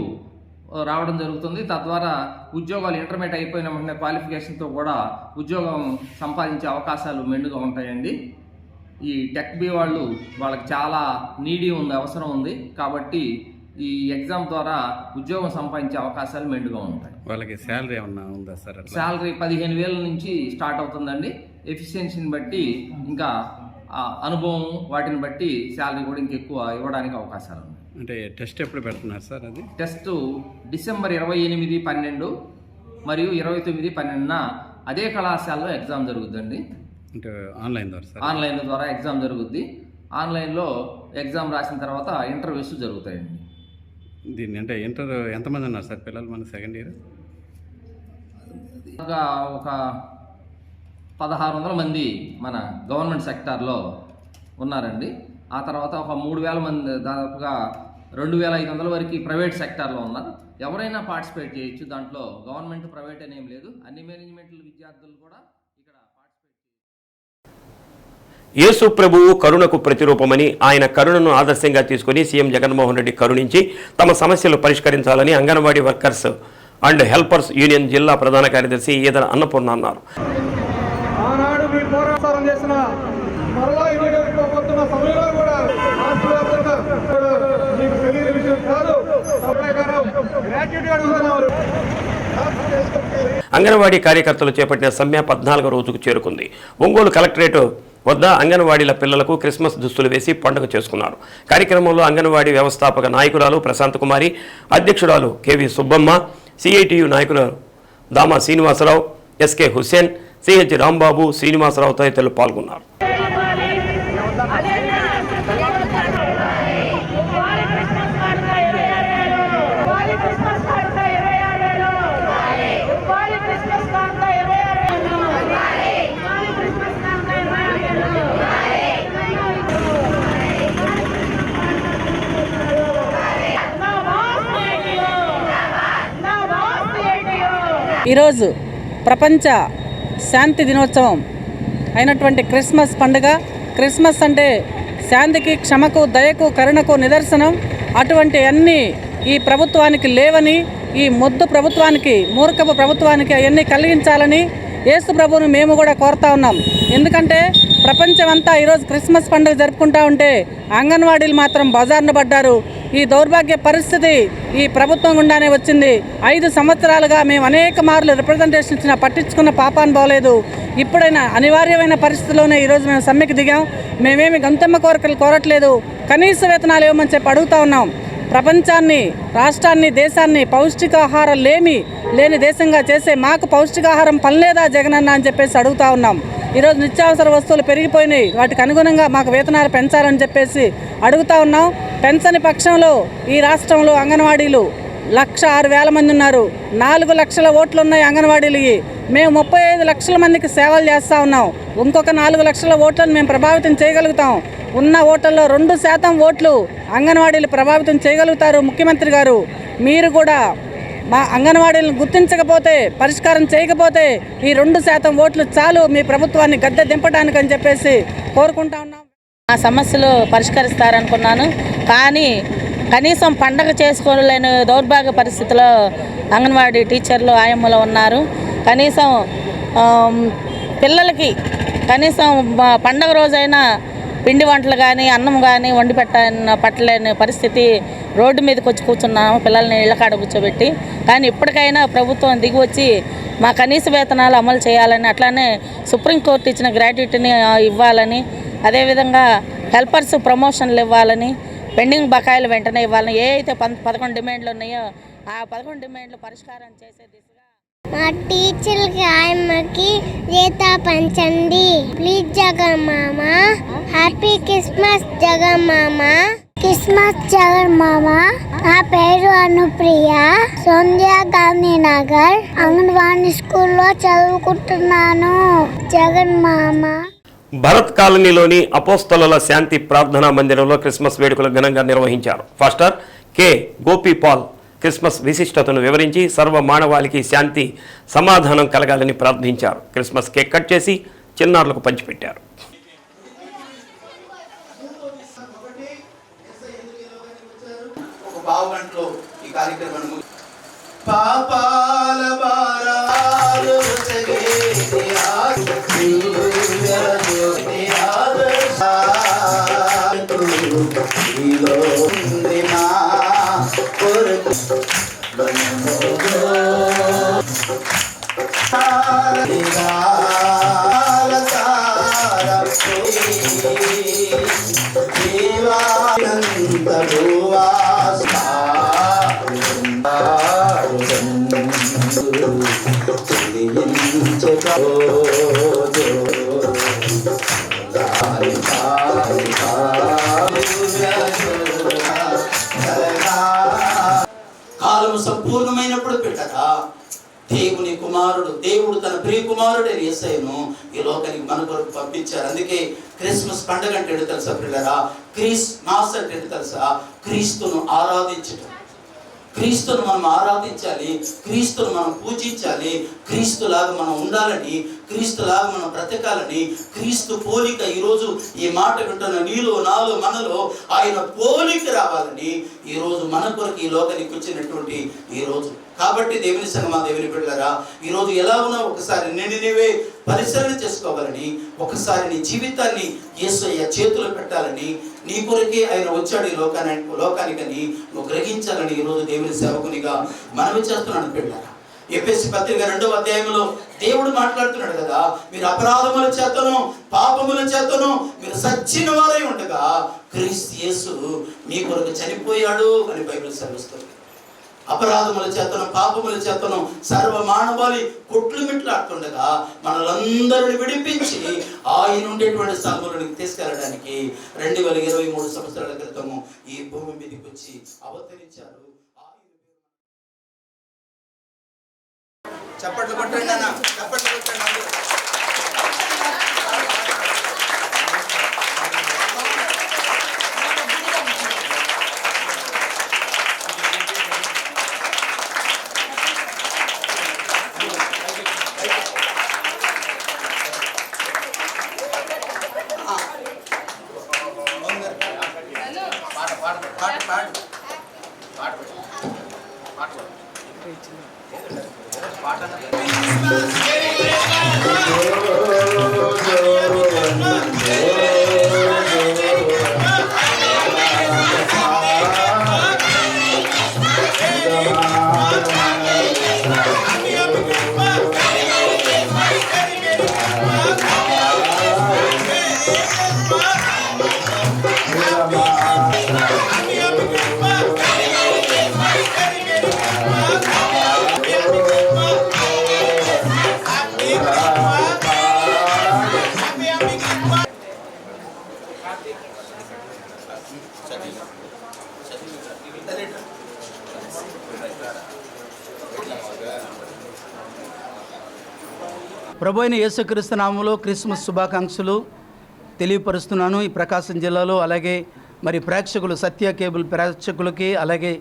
రావడం జరుగుతుంది. తద్వారా ఉద్యోగాలు ఇంటర్మీడియట్ అయిపోయిన వెంటనే క్వాలిఫికేషన్తో కూడా ఉద్యోగం సంపాదించే అవకాశాలు మెండుగా ఉంటాయండి. ఈ టెక్ బీ వాళ్ళకి చాలా నీడీ ఉంది, అవసరం ఉంది. కాబట్టి ఈ ఎగ్జామ్ ద్వారా ఉద్యోగం సంపాదించే అవకాశాలు మెండుగా ఉంటాయి. వాళ్ళకి శాలరీ ఏమన్నా ఉందా సార్? శాలరీ 15,000 నుంచి స్టార్ట్ అవుతుందండి. ఎఫిషియన్సీని బట్టి ఇంకా అనుభవం వాటిని బట్టి శాలరీ కూడా ఇంకెక్కువ ఇవ్వడానికి అవకాశాలు ఉన్నాయి. అంటే టెస్ట్ ఎప్పుడు పెడుతున్నారు సార్? అది టెస్ట్ డిసెంబర్ 28, 12 మరియు 29, 12న అదే కళాశాలలో ఎగ్జామ్ జరుగుతుందండి. అంటే ఆన్లైన్ ద్వారా సార్? ఆన్లైన్ ద్వారా ఎగ్జామ్ జరుగుద్ది. ఆన్లైన్లో ఎగ్జామ్ రాసిన తర్వాత ఇంటర్వ్యూస్ జరుగుతాయండి. దీన్ని అంటే ఇంటర్ ఎంతమంది ఉన్నారు సార్ పిల్లలు మన సెకండ్ ఇయర్? ఒక 1600 మంది మన గవర్నమెంట్ సెక్టార్లో ఉన్నారండి. ఆ తర్వాత ఒక 3000 మంది, దాదాపుగా 2500 వరకు ప్రైవేట్ సెక్టార్లో ఉన్నారు. ఎవరైనా పార్టిసిపేట్ చేయొచ్చు. దాంట్లో గవర్నమెంట్, ప్రైవేట్ అనేం లేదు. అన్ని మేనేజ్మెంట్ల విద్యార్థులు కూడా ఇక్కడ యేసు ప్రభువు కరుణకు ప్రతిరూపమని, ఆయన కరుణను ఆదర్శంగా తీసుకుని సీఎం జగన్మోహన్ రెడ్డి కరుణించి తమ సమస్యలు పరిష్కరించాలని anganwadi workers and helpers union జిల్లా ప్రధాన కార్యదర్శి ఈదర అన్నపూర్ణ అన్నారు. అంగన్వాడీ కార్యకర్తలు చేపట్టిన సమ్మె 14వ రోజుకు చేరుకుంది. ఒంగోలు కలెక్టరేట్ వద్ద అంగన్వాడీల పిల్లలకు క్రిస్మస్ దుస్తులు వేసి పండుగ చేసుకున్నారు. కార్యక్రమంలో అంగన్వాడీ వ్యవస్థాపక నాయకురాలు ప్రశాంత్ కుమారి, అధ్యక్షురాలు కేవి సుబ్బమ్మ, సిఐటియు నాయకులు దామా శ్రీనివాసరావు, ఎస్కే హుస్సేన్, సిహెచ్ రాంబాబు, శ్రీనివాసరావు తదితరులు పాల్గొన్నారు. ఈరోజు ప్రపంచ శాంతి దినోత్సవం అయినటువంటి క్రిస్మస్ పండుగ. క్రిస్మస్ అంటే శాంతికి, క్షమకు, దయకు, కరుణకు నిదర్శనం. అటువంటి అన్నీ ఈ ప్రభుత్వానికి లేవని, ఈ మొద్దు ప్రభుత్వానికి, మూర్ఖపు ప్రభుత్వానికి అవన్నీ కలిగించాలని యేసు ప్రభువును మేము కూడా కోరుతా ఉన్నాం. ఎందుకంటే ప్రపంచమంతా ఈరోజు క్రిస్మస్ పండుగ జరుపుకుంటూ ఉంటే అంగన్వాడీలు మాత్రం బజార్న పడ్డారు. ఈ దౌర్భాగ్య పరిస్థితి ఈ ప్రభుత్వం గుండానే వచ్చింది. 5 సంవత్సరాలుగా మేము అనేక మార్లు రిప్రజెంటేషన్ ఇచ్చినా పట్టించుకున్న పాపాన్ని పోలేదు. ఇప్పుడైనా అనివార్యమైన పరిస్థితుల్లోనే ఈరోజు మేము సమ్మెకి దిగాం. మేమేమి గంతమ్మ కోరికలు కోరట్లేదు, కనీస వేతనాలు ఇవ్వమని చెప్పి అడుగుతా ఉన్నాం. ప్రపంచాన్ని, రాష్ట్రాన్ని, దేశాన్ని పౌష్టికాహారం లేని దేశంగా చేసే మాకు పౌష్టికాహారం పనిలేదా జగనన్న అని చెప్పేసి అడుగుతా ఉన్నాం. ఈరోజు నిత్యావసర వస్తువులు పెరిగిపోయినాయి, వాటికి అనుగుణంగా మాకు వేతనాలు పెంచాలని చెప్పేసి అడుగుతా ఉన్నాం. పెంచని పక్షంలో ఈ రాష్ట్రంలో అంగన్వాడీలు 1,06,000 మంది ఉన్నారు. 4 లక్షల ఓట్లు ఉన్నాయి అంగన్వాడీలకి. మేము 35 లక్షల మందికి సేవలు చేస్తూ ఉన్నాం. ఇంకొక 4 లక్షల ఓట్లను మేము ప్రభావితం చేయగలుగుతాం. ఉన్న ఓట్లలో 2% ఓట్లు అంగన్వాడీలు ప్రభావితం చేయగలుగుతారు. ముఖ్యమంత్రి గారు, మీరు కూడా మా అంగన్వాడీలను గుర్తించకపోతే, పరిష్కారం చేయకపోతే ఈ 2% ఓట్లు చాలు మీ ప్రభుత్వాన్ని గద్దె దింపడానికి అని చెప్పేసి కోరుకుంటా ఉన్నాం. ఆ సమస్యలు పరిష్కరిస్తారనుకున్నాను, కానీ కనీసం పండగ చేసుకోలేని దౌర్భాగ్య పరిస్థితిలో అంగన్వాడీ టీచర్లు ఆయమ్మలు ఉన్నారు. కనీసం పిల్లలకి కనీసం పండగ రోజైనా పిండి వంటలు కానీ అన్నం కానీ వండి పట్టలేని పరిస్థితి. రోడ్డు మీదకి వచ్చి కూర్చున్నాము పిల్లల్ని ఇళ్ళకాడ కూర్చోబెట్టి. కానీ ఇప్పటికైనా ప్రభుత్వం దిగి వచ్చి మా కనీస వేతనాలు అమలు చేయాలని, అట్లానే సుప్రీంకోర్టు ఇచ్చిన గ్రాట్యుటీని ఇవ్వాలని, అదేవిధంగా హెల్పర్స్ ప్రమోషన్లు ఇవ్వాలని, పెండింగ్ బకాయిలు వెంటనే ఇవ్వాలని, ఏ అయితే 11 డిమాండ్లు ఉన్నాయో ఆ 11 డిమాండ్లు పరిష్కారం చేసే దిశగా మా టీచర్కి ఆయమ్మకి జీతా పంచండి ప్లీజ్ జగన్ మామ. హ్యాపీ క్రిస్మస్ జగన్ మామ. క్రిస్మస్ జగన్ మామ. నా పేరు అనుప్రియ, సోనియా గాంధీ నగర్ అంగన్వాడీ స్కూల్లో చదువుకుంటున్నాను. జగన్ మామ. భరత్ కాలనీలోని అపోస్తలుల శాంతి ప్రార్థనా మందిరంలో క్రిస్మస్ వేడుకలు ఘనంగా నిర్వహించారు. ఫాస్టర్ కె గోపీపాల్ క్రిస్మస్ విశిష్టతను వివరించి సర్వ మానవాళికి శాంతి సమాధానం కలగాలని ప్రార్థించారు. క్రిస్మస్ కేక్ కట్ చేసి చిన్నారులకు పంచిపెట్టారు. పాపాల భారాలు కాలము సంపూర్ణమైనప్పుడు పెట్టగా దేవుని కుమారుడు, దేవుడు తన ప్రియ కుమారుడు యేసయ్యను ఈ లోకానికి మన కొరకు పంపించారు. అందుకే క్రిస్మస్ పండుగ అంటే ఏంటో తెలుసా పిల్లరా? క్రిస్మస్ అంటే ఏంటో తెలుసా? క్రీస్తును ఆరాధించటం. క్రీస్తును మనం ఆరాధించాలి, క్రీస్తును మనం పూజించాలి, క్రీస్తులాగా మనం ఉండాలని, క్రీస్తులాగా మనం బ్రతకాలని, క్రీస్తు పోలిక ఈరోజు ఈ మాట వింటున్న నీలో నాలో మనలో ఆయన పోలిక రావాలని ఈరోజు మన కొరకు ఈ లోకానికి వచ్చినటువంటి ఈరోజు. కాబట్టి దేవుని సంగమా, దేవుని బిడ్డలారా, ఈరోజు ఎలా ఉన్నా ఒకసారి నీవే పరిశీలన చేసుకోవాలని, ఒకసారి నీ జీవితాన్ని యేసయ్య చేతులు పెట్టాలని, నీ కొరకే ఆయన వచ్చాడు ఈ లోకానికని నువ్వు గ్రహించాలని ఈరోజు దేవుని సేవకునిగా మనవి చేస్తున్నాను బిడ్డలారా. ఎఫెసీ పత్రిక 2వ అధ్యాయంలో దేవుడు మాట్లాడుతున్నాడు కదా, మీరు అపరాధముల చేతను పాపముల చేతను మీరు సచ్చిన వారై ఉండగా క్రీస్తు యేసు మీ కొరకు చనిపోయాడు అని బైబిల్ సెలవిస్తుంది. అపరాధముల చేతను పాపముల చేతను సర్వ మానవాళి కొట్లుమిట్లాడుతుండగా మనలందరిని విడిపించి ఆయన ఉండేటువంటి స్థలములకు తీసుకెళ్ళడానికి 2023 సంవత్సరాల క్రితము ఈ భూమి మీదకి వచ్చి అవతరించారు. చప్పట్లు కొట్టండి అన్న, చప్పట్లు కొట్టండి. ప్రభు అయిన యేసుక్రీస్తు నామములో క్రిస్మస్ శుభాకాంక్షలు తెలియపరుస్తున్నాను. ఈ ప్రకాశం జిల్లాలో అలాగే మరి ప్రేక్షకులు, సత్య కేబుల్ ప్రేక్షకులకి, అలాగే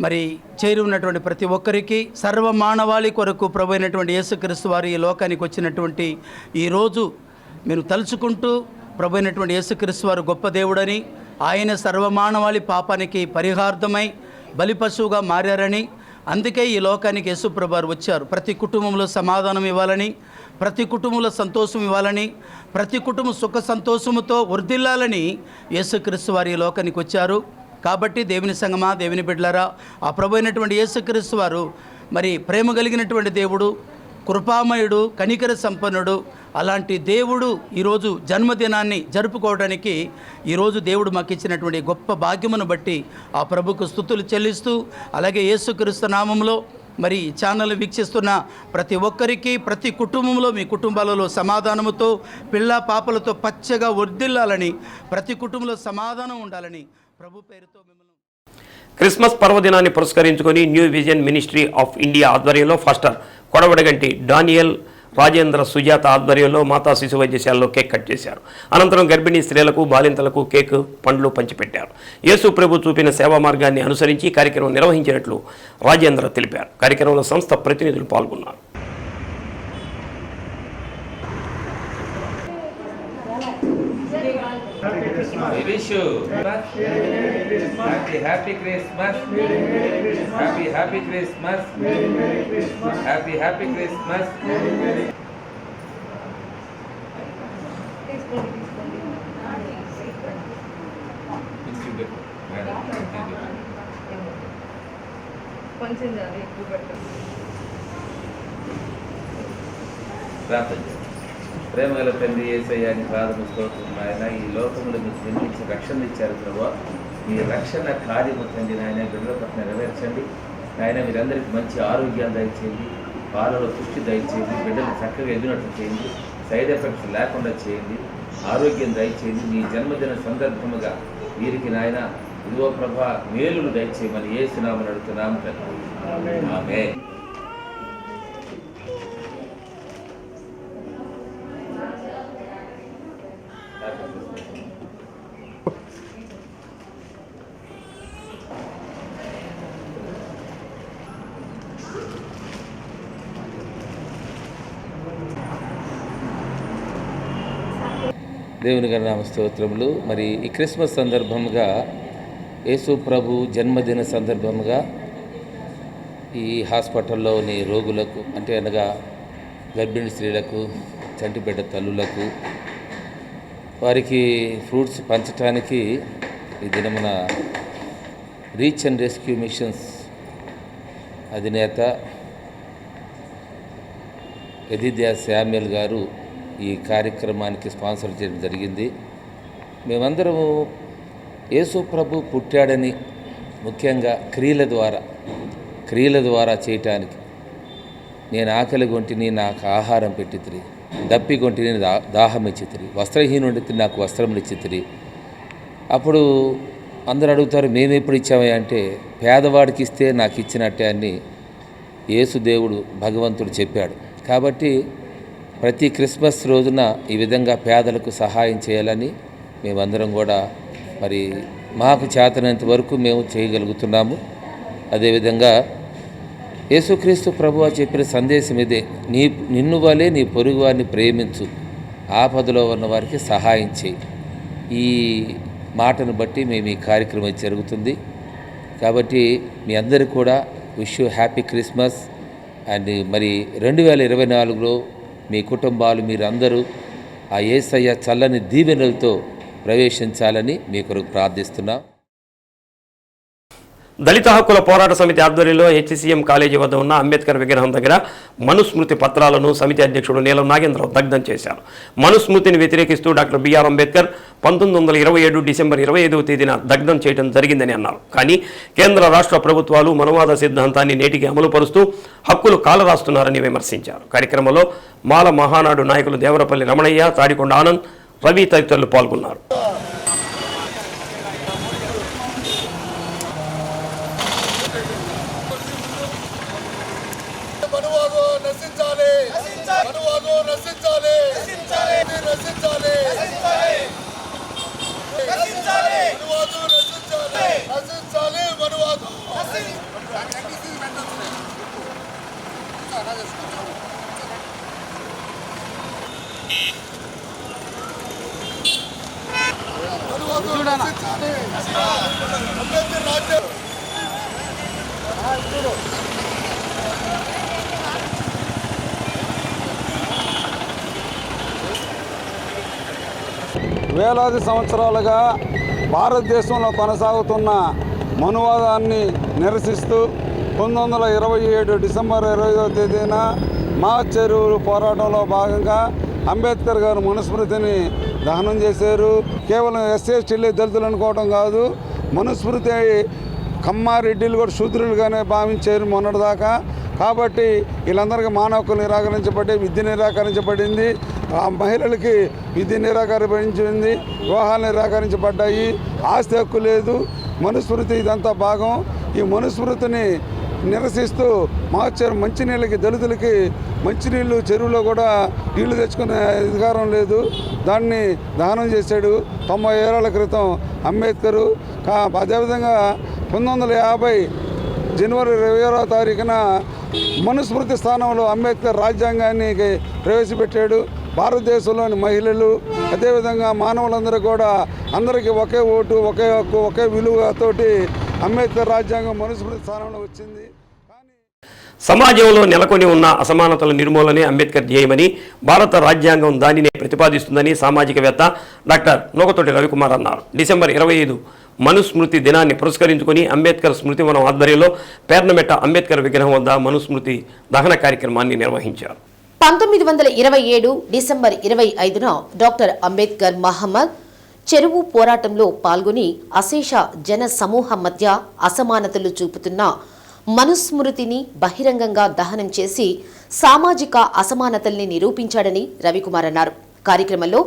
మరి చేరి ఉన్నటువంటి ప్రతి ఒక్కరికి సర్వ మానవాళి కొరకు ప్రభు అయినటువంటి యేసుక్రీస్తు వారు ఈ లోకానికి వచ్చినటువంటి ఈరోజు మీరు తలుచుకుంటూ ప్రభు అయినటువంటి యేసుక్రీస్తు వారు గొప్ప దేవుడని, ఆయన సర్వమానవాళి పాపానికి పరిహార్థమై బలిపశువుగా మారారని, అందుకే ఈ లోకానికి యేసుప్రభు వారు వచ్చారు. ప్రతి కుటుంబంలో సమాధానం ఇవ్వాలని, ప్రతి కుటుంబంలో సంతోషం ఇవ్వాలని, ప్రతి కుటుంబం సుఖ సంతోషముతో వర్ధిల్లాలని యేసుక్రీస్తు వారు ఈ లోకానికి వచ్చారు. కాబట్టి దేవుని సంగమా, దేవుని బిడ్డలారా, ఆ ప్రభు అయినటువంటి యేసుక్రీస్తు వారు మరి ప్రేమ కలిగినటువంటి దేవుడు, కృపామయుడు, కనికర సంపన్నుడు. అలాంటి దేవుడు ఈరోజు జన్మదినాన్ని జరుపుకోవడానికి ఈరోజు దేవుడు మాకు ఇచ్చినటువంటి గొప్ప భాగ్యమును బట్టి ఆ ప్రభుకు స్తుతులు చెల్లిస్తూ, అలాగే యేసుక్రీస్తు నామములో మరి ఛానల్ వీక్షిస్తున్న ప్రతి ఒక్కరికి, ప్రతి కుటుంబంలో, మీ కుటుంబాలలో సమాధానముతో, పిల్ల పాపలతో పచ్చగా వర్ధిల్లాలని, ప్రతి కుటుంబంలో సమాధానం ఉండాలని ప్రభు పేరుతో మిమ్మల్ని. క్రిస్మస్ పర్వదినాన్ని పురస్కరించుకొని new vision ministry of India ఆధ్వర్యంలో ఫాస్టర్ కొడవడగంటి డానియల్ రాజేంద్ర సుజాత ఆధ్వర్యంలో మాతా శిశు వైద్యశాలలో కేక్ కట్ చేశారు. అనంతరం గర్భిణీ స్త్రీలకు, బాలింతలకు కేక్, పండ్లు పంచిపెట్టారు. యేసు ప్రభు చూపిన సేవా మార్గాన్ని అనుసరించి కార్యక్రమం నిర్వహించినట్లు రాజేంద్ర తెలిపారు. కార్యక్రమంలో సంస్థ ప్రతినిధులు పాల్గొన్నారు. We wish you happy Christmas, happy Christmas, happy Christmas. ప్రేమగల తండ్రి యేసయ్యాని పాదము స్తోత్రం నాయన. ఈ లోకంలో మీకు జన్మించి రక్షణ ఇచ్చారు ప్రభువా. మీ రక్షణ కార్యము తండ్రి నాయన బిడ్డల పట్ల నెరవేర్చండి నాయన. మీరందరికీ మంచి ఆరోగ్యాలు దయచేయండి, పాలలో పుష్టి దయచేయండి, బిడ్డలు చక్కగా ఎదిగినట్లు చేయండి, సైడ్ ఎఫెక్ట్స్ లేకుండా చేయండి, ఆరోగ్యం దయచేయండి. మీ జన్మదిన సందర్భముగా వీరికి నాయన ఇదిగో ప్రభా మేలులు దయచేయమని యేసు నామమున అడుగుతున్నాము తండ్రి. ఆమేన్. దేవుని గారి నామ స్తోత్రములు. మరి ఈ క్రిస్మస్ సందర్భంగా యేసు ప్రభు జన్మదిన సందర్భంగా ఈ హాస్పిటల్లోని రోగులకు అంటే అనగా గర్భిణీ స్త్రీలకు, చంటిబిడ్డ తల్లులకు వారికి ఫ్రూట్స్ పంచడానికి ఈ దినమున రీచ్ అండ్ రెస్క్యూ మిషన్స్ అధినేత ఎదిద్యా శామ్యుల్ గారు ఈ కార్యక్రమానికి స్పాన్సర్ చేయడం జరిగింది. మేమందరము యేసు ప్రభు పుట్టాడని ముఖ్యంగా క్రియల ద్వారా చేయటానికి, నేను ఆకలి గొంటిని నాకు ఆహారం పెట్టితిరి, దప్పి గొంటిని దాహం ఇచ్చితిరి, వస్త్రహీనుడికి నాకు వస్త్రములు ఇచ్చితిరి. అప్పుడు అందరూ అడుగుతారు, మేము ఎప్పుడు ఇచ్చామా అంటే, పేదవాడికి ఇస్తే నాకు ఇచ్చినట్టే అని యేసు దేవుడు భగవంతుడు చెప్పాడు. కాబట్టి ప్రతి క్రిస్మస్ రోజున ఈ విధంగా పేదలకు సహాయం చేయాలని మేమందరం కూడా మరి మాకు చేతనంత వరకు మేము చేయగలుగుతున్నాము. అదేవిధంగా యేసుక్రీస్తు ప్రభువు చెప్పిన సందేశం ఇదే, నిన్ను వలే నీ పొరుగు వారిని ప్రేమించు, ఆపదలో ఉన్న వారికి సహాయం చేయి. ఈ మాటను బట్టి మేము ఈ కార్యక్రమం జరుగుతుంది. కాబట్టి మీ అందరికీ కూడా wish you happy Christmas. And మరి 2024లో మీ కుటుంబాలు మీరందరూ ఆ యేసయ్య చల్లని దీవెనలతో ప్రవేశించాలని మీ కొరకు ప్రార్థిస్తున్నాం. దళిత హక్కుల పోరాట సమితి ఆధ్వర్యంలో హెచ్సిఎం కాలేజీ వద్ద ఉన్న అంబేద్కర్ విగ్రహం దగ్గర మనుస్మృతి పత్రాలను సమితి అధ్యక్షుడు నీలం నాగేంద్రరావు దగ్ధం చేశారు. మనుస్మృతిని వ్యతిరేకిస్తూ డాక్టర్ బిఆర్ అంబేద్కర్ 1927 డిసెంబర్ 25వ తేదీన దగ్ధం చేయడం జరిగిందని అన్నారు. కానీ కేంద్ర రాష్ట్ర ప్రభుత్వాలు మనువాద సిద్ధాంతాన్ని నేటికి అమలుపరుస్తూ హక్కులు కాలరాస్తున్నారని విమర్శించారు. కార్యక్రమంలో మాల మహానాడు నాయకులు దేవరపల్లి రమణయ్య, తాడికొండ ఆనంద్, రవి తదితరులు పాల్గొన్నారు. నశించాలి వేలాది సంవత్సరాలుగా భారతదేశంలో కొనసాగుతున్న మనువాదాన్ని నిరసిస్తూ 1927 డిసెంబర్ 25వ తేదీన మా చెరువు పోరాటంలో భాగంగా అంబేద్కర్ గారు మనుస్మృతిని దహనం చేశారు. కేవలం ఎస్సీ దళితులు అనుకోవడం కాదు, మనుస్మృతి కమ్మారెడ్డిలు కూడా శూద్రులుగానే భావించారు మొన్నటిదాకా. కాబట్టి వీళ్ళందరికీ మానవ హక్కులు నిరాకరించబడి విద్య నిరాకరించబడింది, ఆ మహిళలకి విద్య నిరాకరించబడింది, వివాహాలు నిరాకరించబడ్డాయి, ఆస్తి హక్కు లేదు. మనుస్మృతి ఇదంతా భాగం. ఈ మనుస్మృతిని నిరసిస్తూ మాచారు మంచినీళ్ళకి దళితులకి మంచినీళ్ళు చెరువులో కూడా నీళ్లు తెచ్చుకునే అధికారం లేదు, దాన్ని దహనం చేశాడు 90 ఏళ్ల క్రితం అంబేద్కరు. అదేవిధంగా 1950 జనవరి 21వ తారీఖున మనుస్మృతి స్థానంలో అంబేద్కర్ రాజ్యాంగాన్ని ప్రవేశపెట్టాడు. భారతదేశంలోని మహిళలు అదేవిధంగా మానవులందరూ కూడా అందరికీ ఒకే ఓటు, ఒకే హక్కు, ఒకే విలువతోటి అంబేద్కర్ రాజ్యాంగం మనుస్మృతి స్థానంలో వచ్చింది. సమాజంలో నెలకొని ఉన్న అసమానతల నిర్మూలనే అంబేద్కర్ ధ్యేయమని, భారత రాజ్యాంగం దానినే ప్రతిపాదిస్తుందని సామాజికవేత్త డాక్టర్ నూకతోటి రవికుమార్ అన్నారు. డిసెంబర్ 25 మనుస్మృతి దినాన్ని పురస్కరించుకుని అంబేద్కర్ స్మృతివనం ఆధ్వర్యంలో పేర్నమెట్ట అంబేద్కర్ విగ్రహం వద్ద మనుస్మృతి దహన కార్యక్రమాన్ని నిర్వహించారు. 1927 డిసెంబర్ 25న డాక్టర్ అంబేద్కర్ మహమ్మద్ చెరువు పోరాటంలో పాల్గొని అశేష జన సమూహం మధ్య అసమానతలు చూపుతున్న మనుస్మృతిని బహిరంగంగా దహనం చేసి సామాజిక అసమానతల్ని నిరూపించాడని రవికుమార్ అన్నారు. కార్యక్రమంలో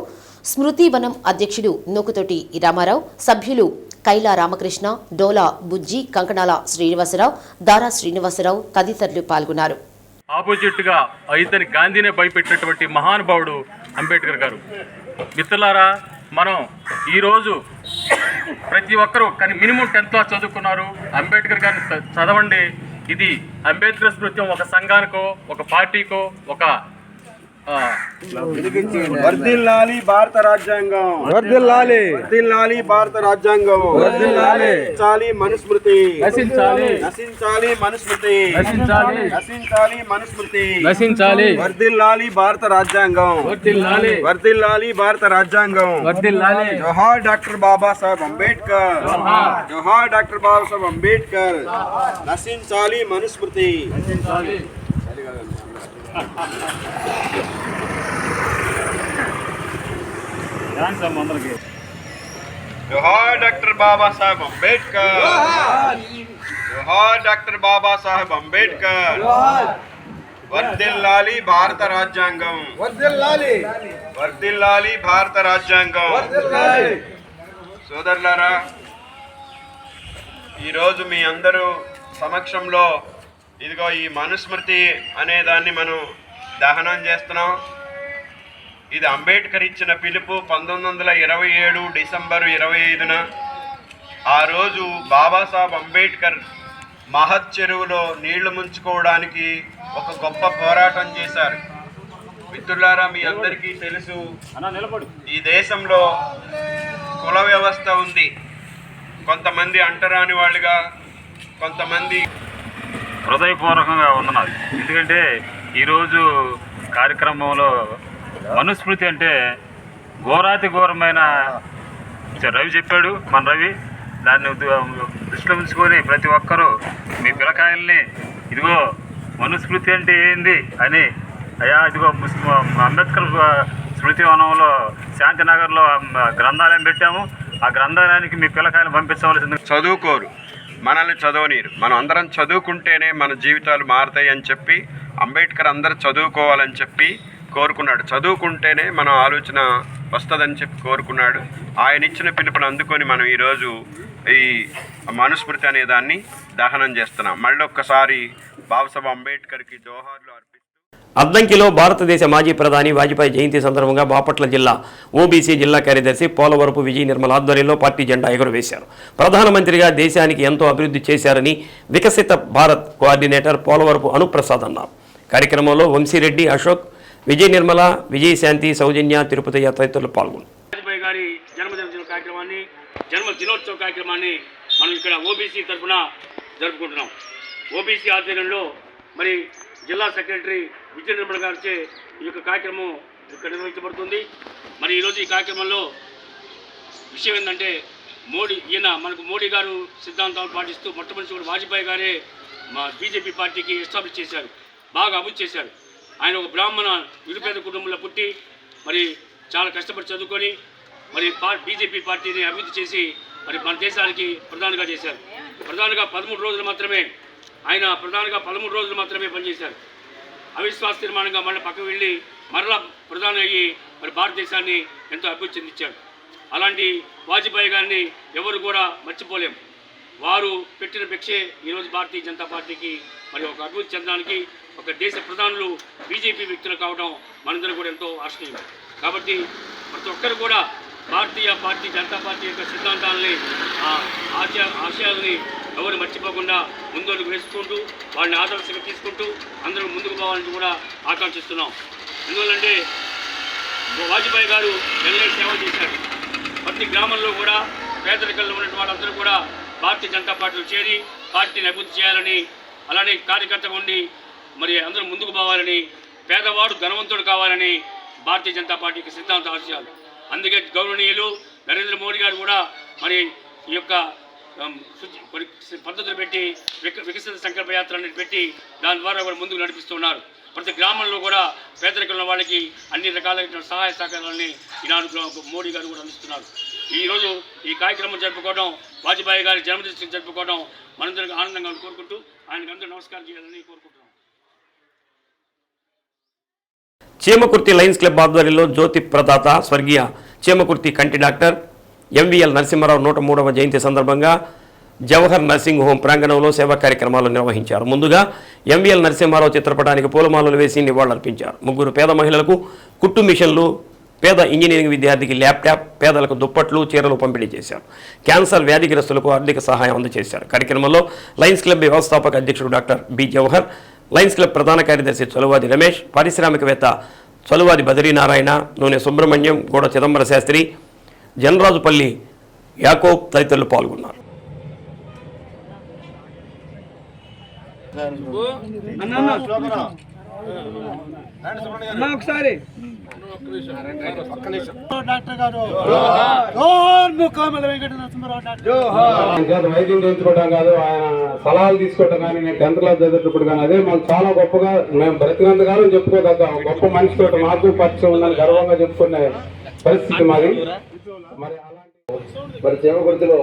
స్మృతివనం అధ్యక్షుడు నూకతోటి రామారావు, సభ్యులు కైలా రామకృష్ణ, డోలా బుజ్జి, కంకణాల శ్రీనివాసరావు, దారా శ్రీనివాసరావు తదితరులు పాల్గొన్నారు. ఆపోజిట్గా ఇతని గాంధీనే భయపెట్టినటువంటి మహానుభావుడు అంబేద్కర్ గారు. మిత్రులారా, మనం ఈరోజు ప్రతి ఒక్కరూ కానీ మినిమం 10th క్లాస్ చదువుకున్నారు. అంబేద్కర్ గారిని చదవండి. ఇది అంబేద్కర్ స్మృత్యం ఒక సంఘానికో, ఒక పార్టీకో, ఒక వర్ధిల్లాలి భారత రాజ్యాంగం, వర్ధిల్లాలి వర్ధిల్లాలి భారత రాజ్యాంగం, వర్ధిల్లాలి నశించాలి మనుస్మృతి, నశించాలి నశించాలి మనుస్మృతి, నశించాలి నశించాలి మనుస్మృతి, నశించాలి వర్ధిల్లాలి భారత రాజ్యాంగం, వర్ధిల్లాలి వర్ధిల్లాలి భారత రాజ్యాంగం, వర్ధిల్లాలి. జోహార్ డాక్టర్ బాబాసాహెబ్ అంబేద్కర్, జోహార్ డాక్టర్ బాబాసాహెబ్ అంబేద్కర్. నశించాలి మనుస్మృతి, నశించాలి. జోహార్ డాక్టర్ బాబాసాహెబ్ అంబేద్కర్, జోహార్ డాక్టర్ బాబాసాహెబ్ అంబేద్కర్. వర్ధిల్లాలి భారత రాజ్యాంగం, వర్ధిల్లాలి వర్ధిల్లాలి భారత రాజ్యాంగం. సోదరులారా, ఈరోజు మీ అందరూ సమక్షంలో ఇదిగో ఈ మనుస్మృతి అనే దాన్ని మనం దహనం చేస్తున్నాం. ఇది అంబేద్కర్ ఇచ్చిన పిలుపు 1927 డిసెంబర్ 25న. ఆ రోజు బాబాసాహెబ్ అంబేద్కర్ మహత్ చెరువులో నీళ్లు ముంచుకోవడానికి ఒక గొప్ప పోరాటం చేశారు. మిత్రులారా, మీ అందరికీ తెలుసు, ఈ దేశంలో కుల వ్యవస్థ ఉంది. కొంతమంది అంటరాని వాళ్ళుగా, కొంతమంది హృదయపూర్వకంగా వందనాలు. ఎందుకంటే ఈరోజు కార్యక్రమంలో మనుస్మృతి అంటే ఘోరాతి ఘోరమైన రవి చెప్పాడు. మన రవి దాన్ని దృష్టిలో ఉంచుకొని ప్రతి ఒక్కరూ మీ పిల్లకాయల్ని ఇదిగో మనుస్మృతి అంటే ఏంది అని, అయ్యా ఇదిగో అంబేద్కర్ స్మృతి వనంలో శాంతినగర్లో గ్రంథాలయం పెట్టాము, ఆ గ్రంథాలయానికి మీ పిల్లకాయలు పంపించవలసింది. చదువుకోరు, మనల్ని చదవనీరు. మనం అందరం చదువుకుంటేనే మన జీవితాలు మారుతాయి అని చెప్పి అంబేద్కర్ అందరూ చదువుకోవాలని చెప్పి కోరుకున్నాడు. చదువుకుంటేనే మన ఆలోచన వస్తుందని చెప్పి కోరుకున్నాడు. ఆయన ఇచ్చిన పిలుపుని అందుకొని మనం ఈరోజు ఈ మనుస్మృతి అనే దాన్ని దహనం చేస్తున్నాం. మళ్ళీ ఒక్కసారి బాబాసాహెబ్ అంబేద్కర్కి జోహార్లు అర్పిస్తూ. అద్దంకిలో భారతదేశ మాజీ ప్రధాని వాజ్పేయి జయంతి సందర్భంగా బాపట్ల జిల్లా ఓబీసీ జిల్లా కార్యదర్శి పోలవరపు విజయ నిర్మల ఆధ్వర్యంలో పార్టీ జెండా ఎగురవేశారు. ప్రధానమంత్రిగా దేశానికి ఎంతో అభివృద్ధి చేశారని వికసిత భారత్ కోఆర్డినేటర్ పోలవరపు అనుప్రసాద్ అన్నారు. కార్యక్రమంలో వంశీరెడ్డి, అశోక్, విజయ నిర్మల, విజయశాంతి, సౌజన్య, తిరుపతయ్య తదితరులు పాల్గొన్నారు. వాజ్పేయి గారి జన్మదిన కార్యక్రమాన్ని జన్మ దినోత్సవ కార్యక్రమాన్ని మనం ఇక్కడ ఓబీసీ తరఫున జరుపుకుంటున్నాం. ఓబీసీ ఆధ్వర్యంలో మరి జిల్లా సెక్రటరీ విజయ నిర్మల గారిచే ఈ యొక్క కార్యక్రమం ఇక్కడ నిర్వహించబడుతుంది. మరి ఈరోజు ఈ కార్యక్రమంలో విషయం ఏంటంటే మనకు మోడీ గారు సిద్ధాంతాలు పాటిస్తూ మొట్టమొదటి వాజ్పేయి గారే మా బీజేపీ పార్టీకి ఎస్టాబ్లిష్ చేశారు, బాగా అభివృద్ధి చేశారు. ఆయన ఒక బ్రాహ్మణ నిరుపేద కుటుంబంలో పుట్టి మరి చాలా కష్టపడి చదువుకొని మరి బీజేపీ పార్టీని అభివృద్ధి చేసి మరి మన దేశానికి ప్రధానిగా చేశారు. ప్రధానిగా 13 రోజులు మాత్రమే పనిచేశారు. అవిశ్వాస తీర్మానంగా మళ్ళీ పక్కకు వెళ్ళి మరలా ప్రధాని అయ్యి మరి భారతదేశాన్ని ఎంతో అభివృద్ధి చెందించారు. అలాంటి వాజ్పేయి గారిని ఎవరు కూడా మర్చిపోలేం. వారు పెట్టిన భిక్షే ఈరోజు భారతీయ జనతా పార్టీకి మరి ఒక అభివృద్ధి చెందడానికి ఒక దేశ ప్రధానులు బీజేపీ వ్యక్తులు కావడం మనందరూ కూడా ఎంతో ఆశ్చర్యం. కాబట్టి ప్రతి ఒక్కరు కూడా భారతీయ జనతా పార్టీ యొక్క సిద్ధాంతాలని ఆశయాలని ఎవరు మర్చిపోకుండా ముందడుగు వేసుకుంటూ వాళ్ళని ఆదర్శంగా తీసుకుంటూ అందరూ ముందుకు పోవాలని కూడా ఆకాంక్షిస్తున్నాం. ఎందువల్లంటే వాజ్పేయి గారు ఎన్నో సేవ చేశారు. ప్రతి గ్రామంలో కూడా పేదరికంలో ఉన్న వాళ్ళందరూ కూడా భారతీయ జనతా పార్టీలో చేరి పార్టీని అభివృద్ధి చేయాలని, అలానే కార్యకర్తగా ఉండి మరి అందరూ ముందుకు పోవాలని, పేదవాడు ధనవంతుడు కావాలని భారతీయ జనతా పార్టీకి సిద్ధాంత ఆశయాలు. అందుకే గౌరవనీయులు నరేంద్ర మోడీ గారు కూడా మరి ఈ యొక్క పద్ధతులు పెట్టి వికసిత సంకల్ప యాత్రని పెట్టి దాని ద్వారా కూడా ముందుకు నడిపిస్తున్నారు. ప్రతి గ్రామంలో కూడా పేదరికంలో వాళ్ళకి అన్ని రకాలైన సహాయ సహకారాలని ఈనాడు మోడీ గారు కూడా అందిస్తున్నారు. ఈరోజు ఈ కార్యక్రమం జరుపుకోవడం, వాజ్పేయి గారి జన్మదినం జరుపుకోవడం మనందరికీ ఆనందంగా కోరుకుంటూ ఆయనకు అందరూ నమస్కారం చేయాలని కోరుకుంటున్నాం. చీమకుర్తి లయన్స్ క్లబ్ ఆధ్వర్యంలో జ్యోతి ప్రదాత స్వర్గీయ చీమకుర్తి కంటి డాక్టర్ ఎంవీఎల్ నరసింహారావు 103వ జయంతి సందర్భంగా జవహర్ నర్సింగ్ హోం ప్రాంగణంలో సేవా కార్యక్రమాలు నిర్వహించారు. ముందుగా ఎంవీఎల్ నరసింహారావు చిత్రపటానికి పూలమాలలు వేసి నివాళులర్పించారు. 3 పేద మహిళలకు కుట్టు మిషన్లు, పేద ఇంజనీరింగ్ విద్యార్థికి ల్యాప్టాప్, పేదలకు దుప్పట్లు, చీరలు పంపిణీ చేశారు. క్యాన్సర్ వ్యాధిగ్రస్తులకు ఆర్థిక సహాయం అందజేశారు. కార్యక్రమంలో లయన్స్ క్లబ్ వ్యవస్థాపక అధ్యక్షుడు doctor B Jawahar, lions club ప్రధాన కార్యదర్శి చొలువాది రమేష్, పారిశ్రామికవేత్త చొలువాది బద్రీనారాయణ, నూనె సుబ్రహ్మణ్యం, గోడ చిదంబర శాస్త్రి, జనరాజుపల్లి యాకోబ్ తదితరులు పాల్గొన్నారు. వైద్యం చేయించుకోవడం కాదు, ఆయన సలహాలు తీసుకోవటం కానీ, నేను 10th క్లాస్ చదివేటప్పుడు కానీ అదే మాకు చాలా గొప్పగా మేము బ్రతికినంతకాలం చెప్పుకోదగ్గ గొప్ప మనిషితో మాకు పరిచయం ఉందని గర్వంగా చెప్పుకునే పరిస్థితి మాది. మరి చీమకుర్తిలో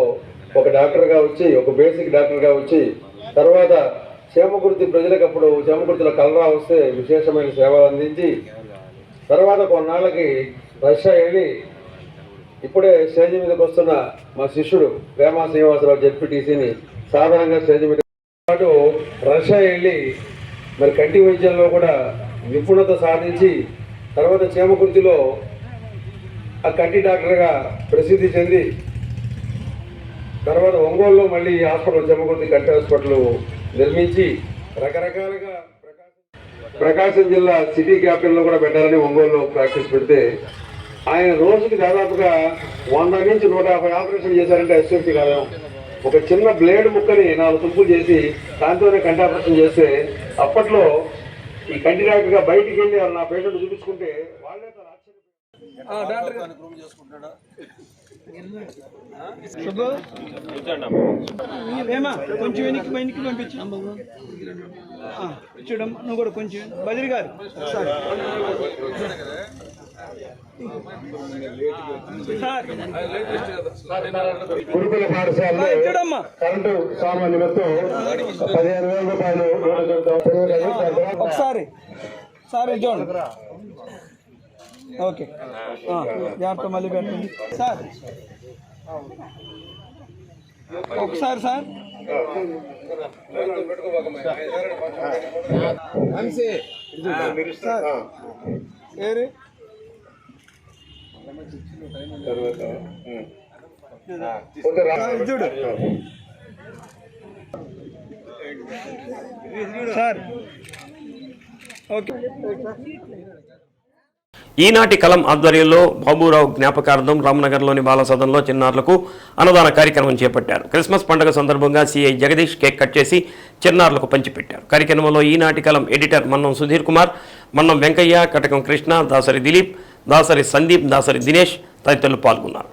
ఒక డాక్టర్గా వచ్చి, ఒక బేసిక్ డాక్టర్గా వచ్చి, తర్వాత చీమకుర్తి ప్రజలకు అప్పుడు చీమకుర్తిలో కలరా వస్తే విశేషమైన సేవలు అందించి, తర్వాత కొన్నాళ్ళకి రష్యా వెళ్ళి ఇప్పుడే స్టేజ్ మీదకి వస్తున్న మా శిష్యుడు ప్రేమా శ్రీనివాసరావు జెడ్పీటీసీని సాధారణంగా స్టేజ్ మీద పాటు రష్యా వెళ్ళి మరి కంటి వైద్యంలో కూడా నిపుణత సాధించి, తర్వాత చీమకుర్తిలో ఆ కంటి డాక్టర్గా ప్రసిద్ధి చెంది, తర్వాత ఒంగోలులో మళ్ళీ హాస్పిటల్ చీమకుర్తి కంటి హాస్పిటల్ నిర్మించి రకరకాలుగా ప్రకాశం జిల్లా సిటీ క్యాపిటల్లో కూడా పెట్టాలని ఒంగోలులో ప్రాక్టీస్ పెడితే ఆయన రోజుకి దాదాపుగా 100 నుంచి 150 ఆపరేషన్ చేశారంటే ఎస్ఎఫ్టీ కాదు. ఒక చిన్న బ్లేడ్ ముక్కని 4 తుంపులు చేసి దాంతోనే కంటి ఆపరేషన్ చేస్తే అప్పట్లో ఈ కంటి డాక్టర్గా బయటికి వెళ్ళి నా పేషెంట్ చూపించుకుంటే వాళ్ళే కొంచెం వెనక్కి పంపించు చూడమ్మా, నువ్వు కూడా కొంచెం బదిరి గారు గురుకుల పాఠశాలలో కరెంటు సామాన్ నిమిత్తం 15,000 రూపాయలు ఒకసారి చూడండి. ఓకే, జాగ్రత్త మళ్ళీ పెట్టండి సార్. ఒకసారి సార్ ఏరి చూడు సార్. ఓకే. ఈనాటి కలం ఆధ్వర్యంలో బాబురావు జ్ఞాపకార్థం రామ్నగర్లోని బాల సదన్లో చిన్నారులకు అన్నదాన కార్యక్రమం చేపట్టారు. క్రిస్మస్ పండుగ సందర్భంగా సిఐ జగదీష్ కేక్ కట్ చేసి చిన్నారులకు పంచిపెట్టారు. కార్యక్రమంలో ఈనాటి కలం ఎడిటర్ మన్నం సుధీర్ కుమార్, మన్నం వెంకయ్య, కటకం కృష్ణ, దాసరి దిలీప్, దాసరి సందీప్, దాసరి దినేష్ తదితరులు పాల్గొన్నారు.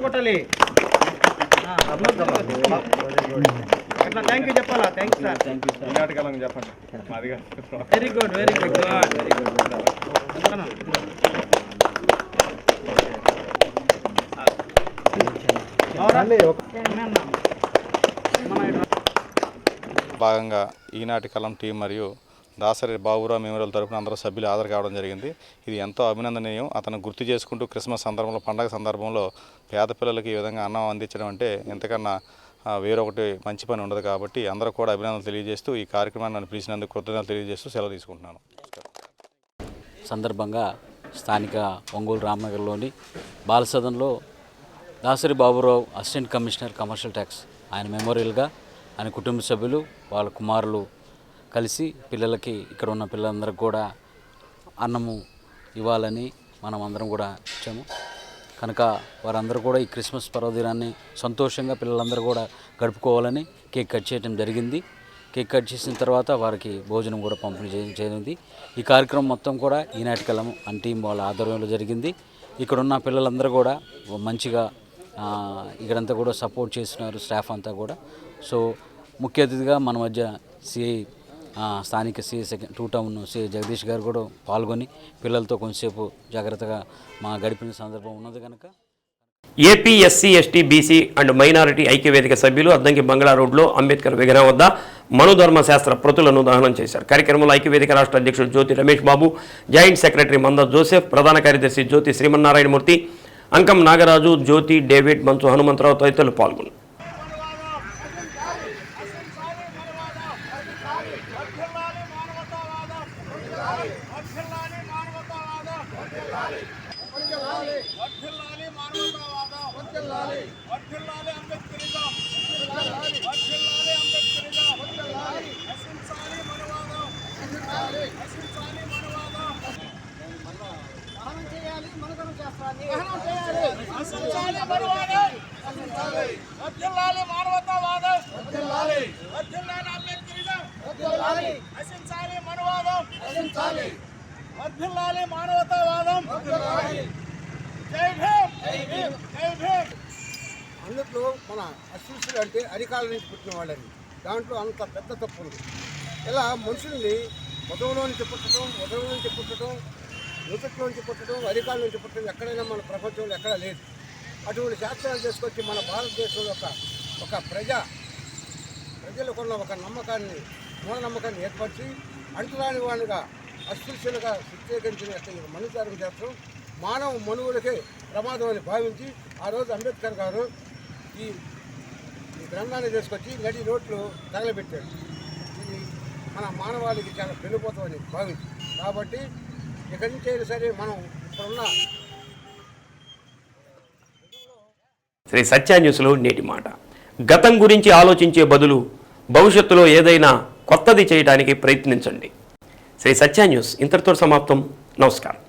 కొట్టాలి. థ్యాంక్ యూ చెప్పాలా? Thank you sir. నాటకాలం చెప్పండి. Very good, very good, very good. భాగంగా ఈనాటి కలం టీం మరియు దాసరి బాబురావు మెమోరియల్ తరపున అందరూ సభ్యులు హాజరు కావడం జరిగింది. ఇది ఎంతో అభినందనీయం. అతను గుర్తు చేసుకుంటూ క్రిస్మస్ సందర్భంలో, పండగ సందర్భంలో పేద పిల్లలకి ఈ విధంగా అన్నం అందించడం అంటే ఎంతకన్నా వేరొకటి మంచి పని ఉండదు. కాబట్టి అందరూ కూడా అభినందనలు తెలియజేస్తూ ఈ కార్యక్రమాన్ని నన్ను పిలిచినందుకు కృతజ్ఞతలు తెలియజేస్తూ సెలవు తీసుకుంటున్నాను. సందర్భంగా స్థానిక ఒంగోలు రామ్నగర్లోని బాలసదన్లో Dasari Baburao assistant commissioner commercial tax ఆయన మెమోరియల్గా ఆయన కుటుంబ సభ్యులు వాళ్ళ కుమారులు కలిసి పిల్లలకి, ఇక్కడ ఉన్న పిల్లలందరికీ కూడా అన్నము ఇవ్వాలని మనం అందరం కూడా ఇచ్చాము. కనుక వారందరూ కూడా ఈ క్రిస్మస్ పర్వదినాన్ని సంతోషంగా పిల్లలందరూ కూడా గడుపుకోవాలని కేక్ కట్ చేయడం జరిగింది. కేక్ కట్ చేసిన తర్వాత వారికి భోజనం కూడా పంపిణీ చేయడం. ఈ కార్యక్రమం మొత్తం కూడా ఈనాటి కలం టీం వాళ్ళ ఆధ్వర్యంలో జరిగింది. ఇక్కడున్న పిల్లలందరూ కూడా మంచిగా ఇక్కడంతా కూడా సపోర్ట్ చేస్తున్నారు, స్టాఫ్ అంతా కూడా. సో ముఖ్య అతిథిగా మన మధ్య సిఐ స్థానిక సిఐ 2 టౌన్ సిఐ జగదీష్ గారు కూడా పాల్గొని పిల్లలతో కొంచెంసేపు జాగ్రత్తగా గడిపిన సందర్భం ఉన్నది. కనుక AP SC ST BC and minority ఐక్యవేదిక సభ్యులు అద్దంకి బంగ్లా రోడ్లో అంబేద్కర్ విగ్రహం వద్ద మనుధర్మశాస్త్ర ప్రతులను దహనం చేశారు. కార్యక్రమంలో ఐక్యవేదిక రాష్ట్ర అధ్యక్షుడు జ్యోతి రమేష్ బాబు, జాయింట్ సెక్రటరీ మంద జోసెఫ్, ప్రధాన కార్యదర్శి జ్యోతి శ్రీమన్నారాయణమూర్తి, అంకం నాగరాజు, జ్యోతి, డేవిడ్, మంచు హనుమంతరావు తదితరులు పాల్గొన్నారు. అందులో మన అస్పృశ్యులు అంటే అరికాల నుంచి పుట్టిన వాళ్ళని, దాంట్లో అంత పెద్ద తప్పు ఉంది. ఇలా మనుషుల్ని ఉదయంలో నుంచి పుట్టడం, ఉదయం నుంచి పుట్టడం, నుదుట్లో నుంచి పుట్టడం, అరికాల నుంచి పుట్టడం ఎక్కడైనా మన ప్రపంచంలో ఎక్కడా లేదు. అటువంటి శాస్త్రాలు చేసుకొచ్చి మన భారతదేశంలో ఒక ప్రజలకున్న ఒక నమ్మకాన్ని, మూఢనమ్మకాన్ని ఏర్పరిచి అంటురాని వాడిగా అస్పృశ్యులుగా చిత్రీకరించిన మనుచారం శాస్త్రం మానవ మనువులకే ప్రమాదం అని భావించి ఆ రోజు అంబేద్కర్ గారు ఈ గ్రంథాన్ని తీసుకొచ్చి నడి రోడ్లు తగలబెట్టాడు. ఇది మన మానవాళికి చాలా పెళ్ళిపోతామని భావించి, కాబట్టి ఇక్కడి నుంచి అయినా సరే మనం ఇప్పుడున్న శ్రీ సత్య న్యూస్లో నేటి మాట. గతం గురించి ఆలోచించే బదులు భవిష్యత్తులో ఏదైనా కొత్తది చేయడానికి ప్రయత్నించండి. శ్రీ సత్య న్యూస్ ఇంతటితో సమాప్తం. నమస్కారం.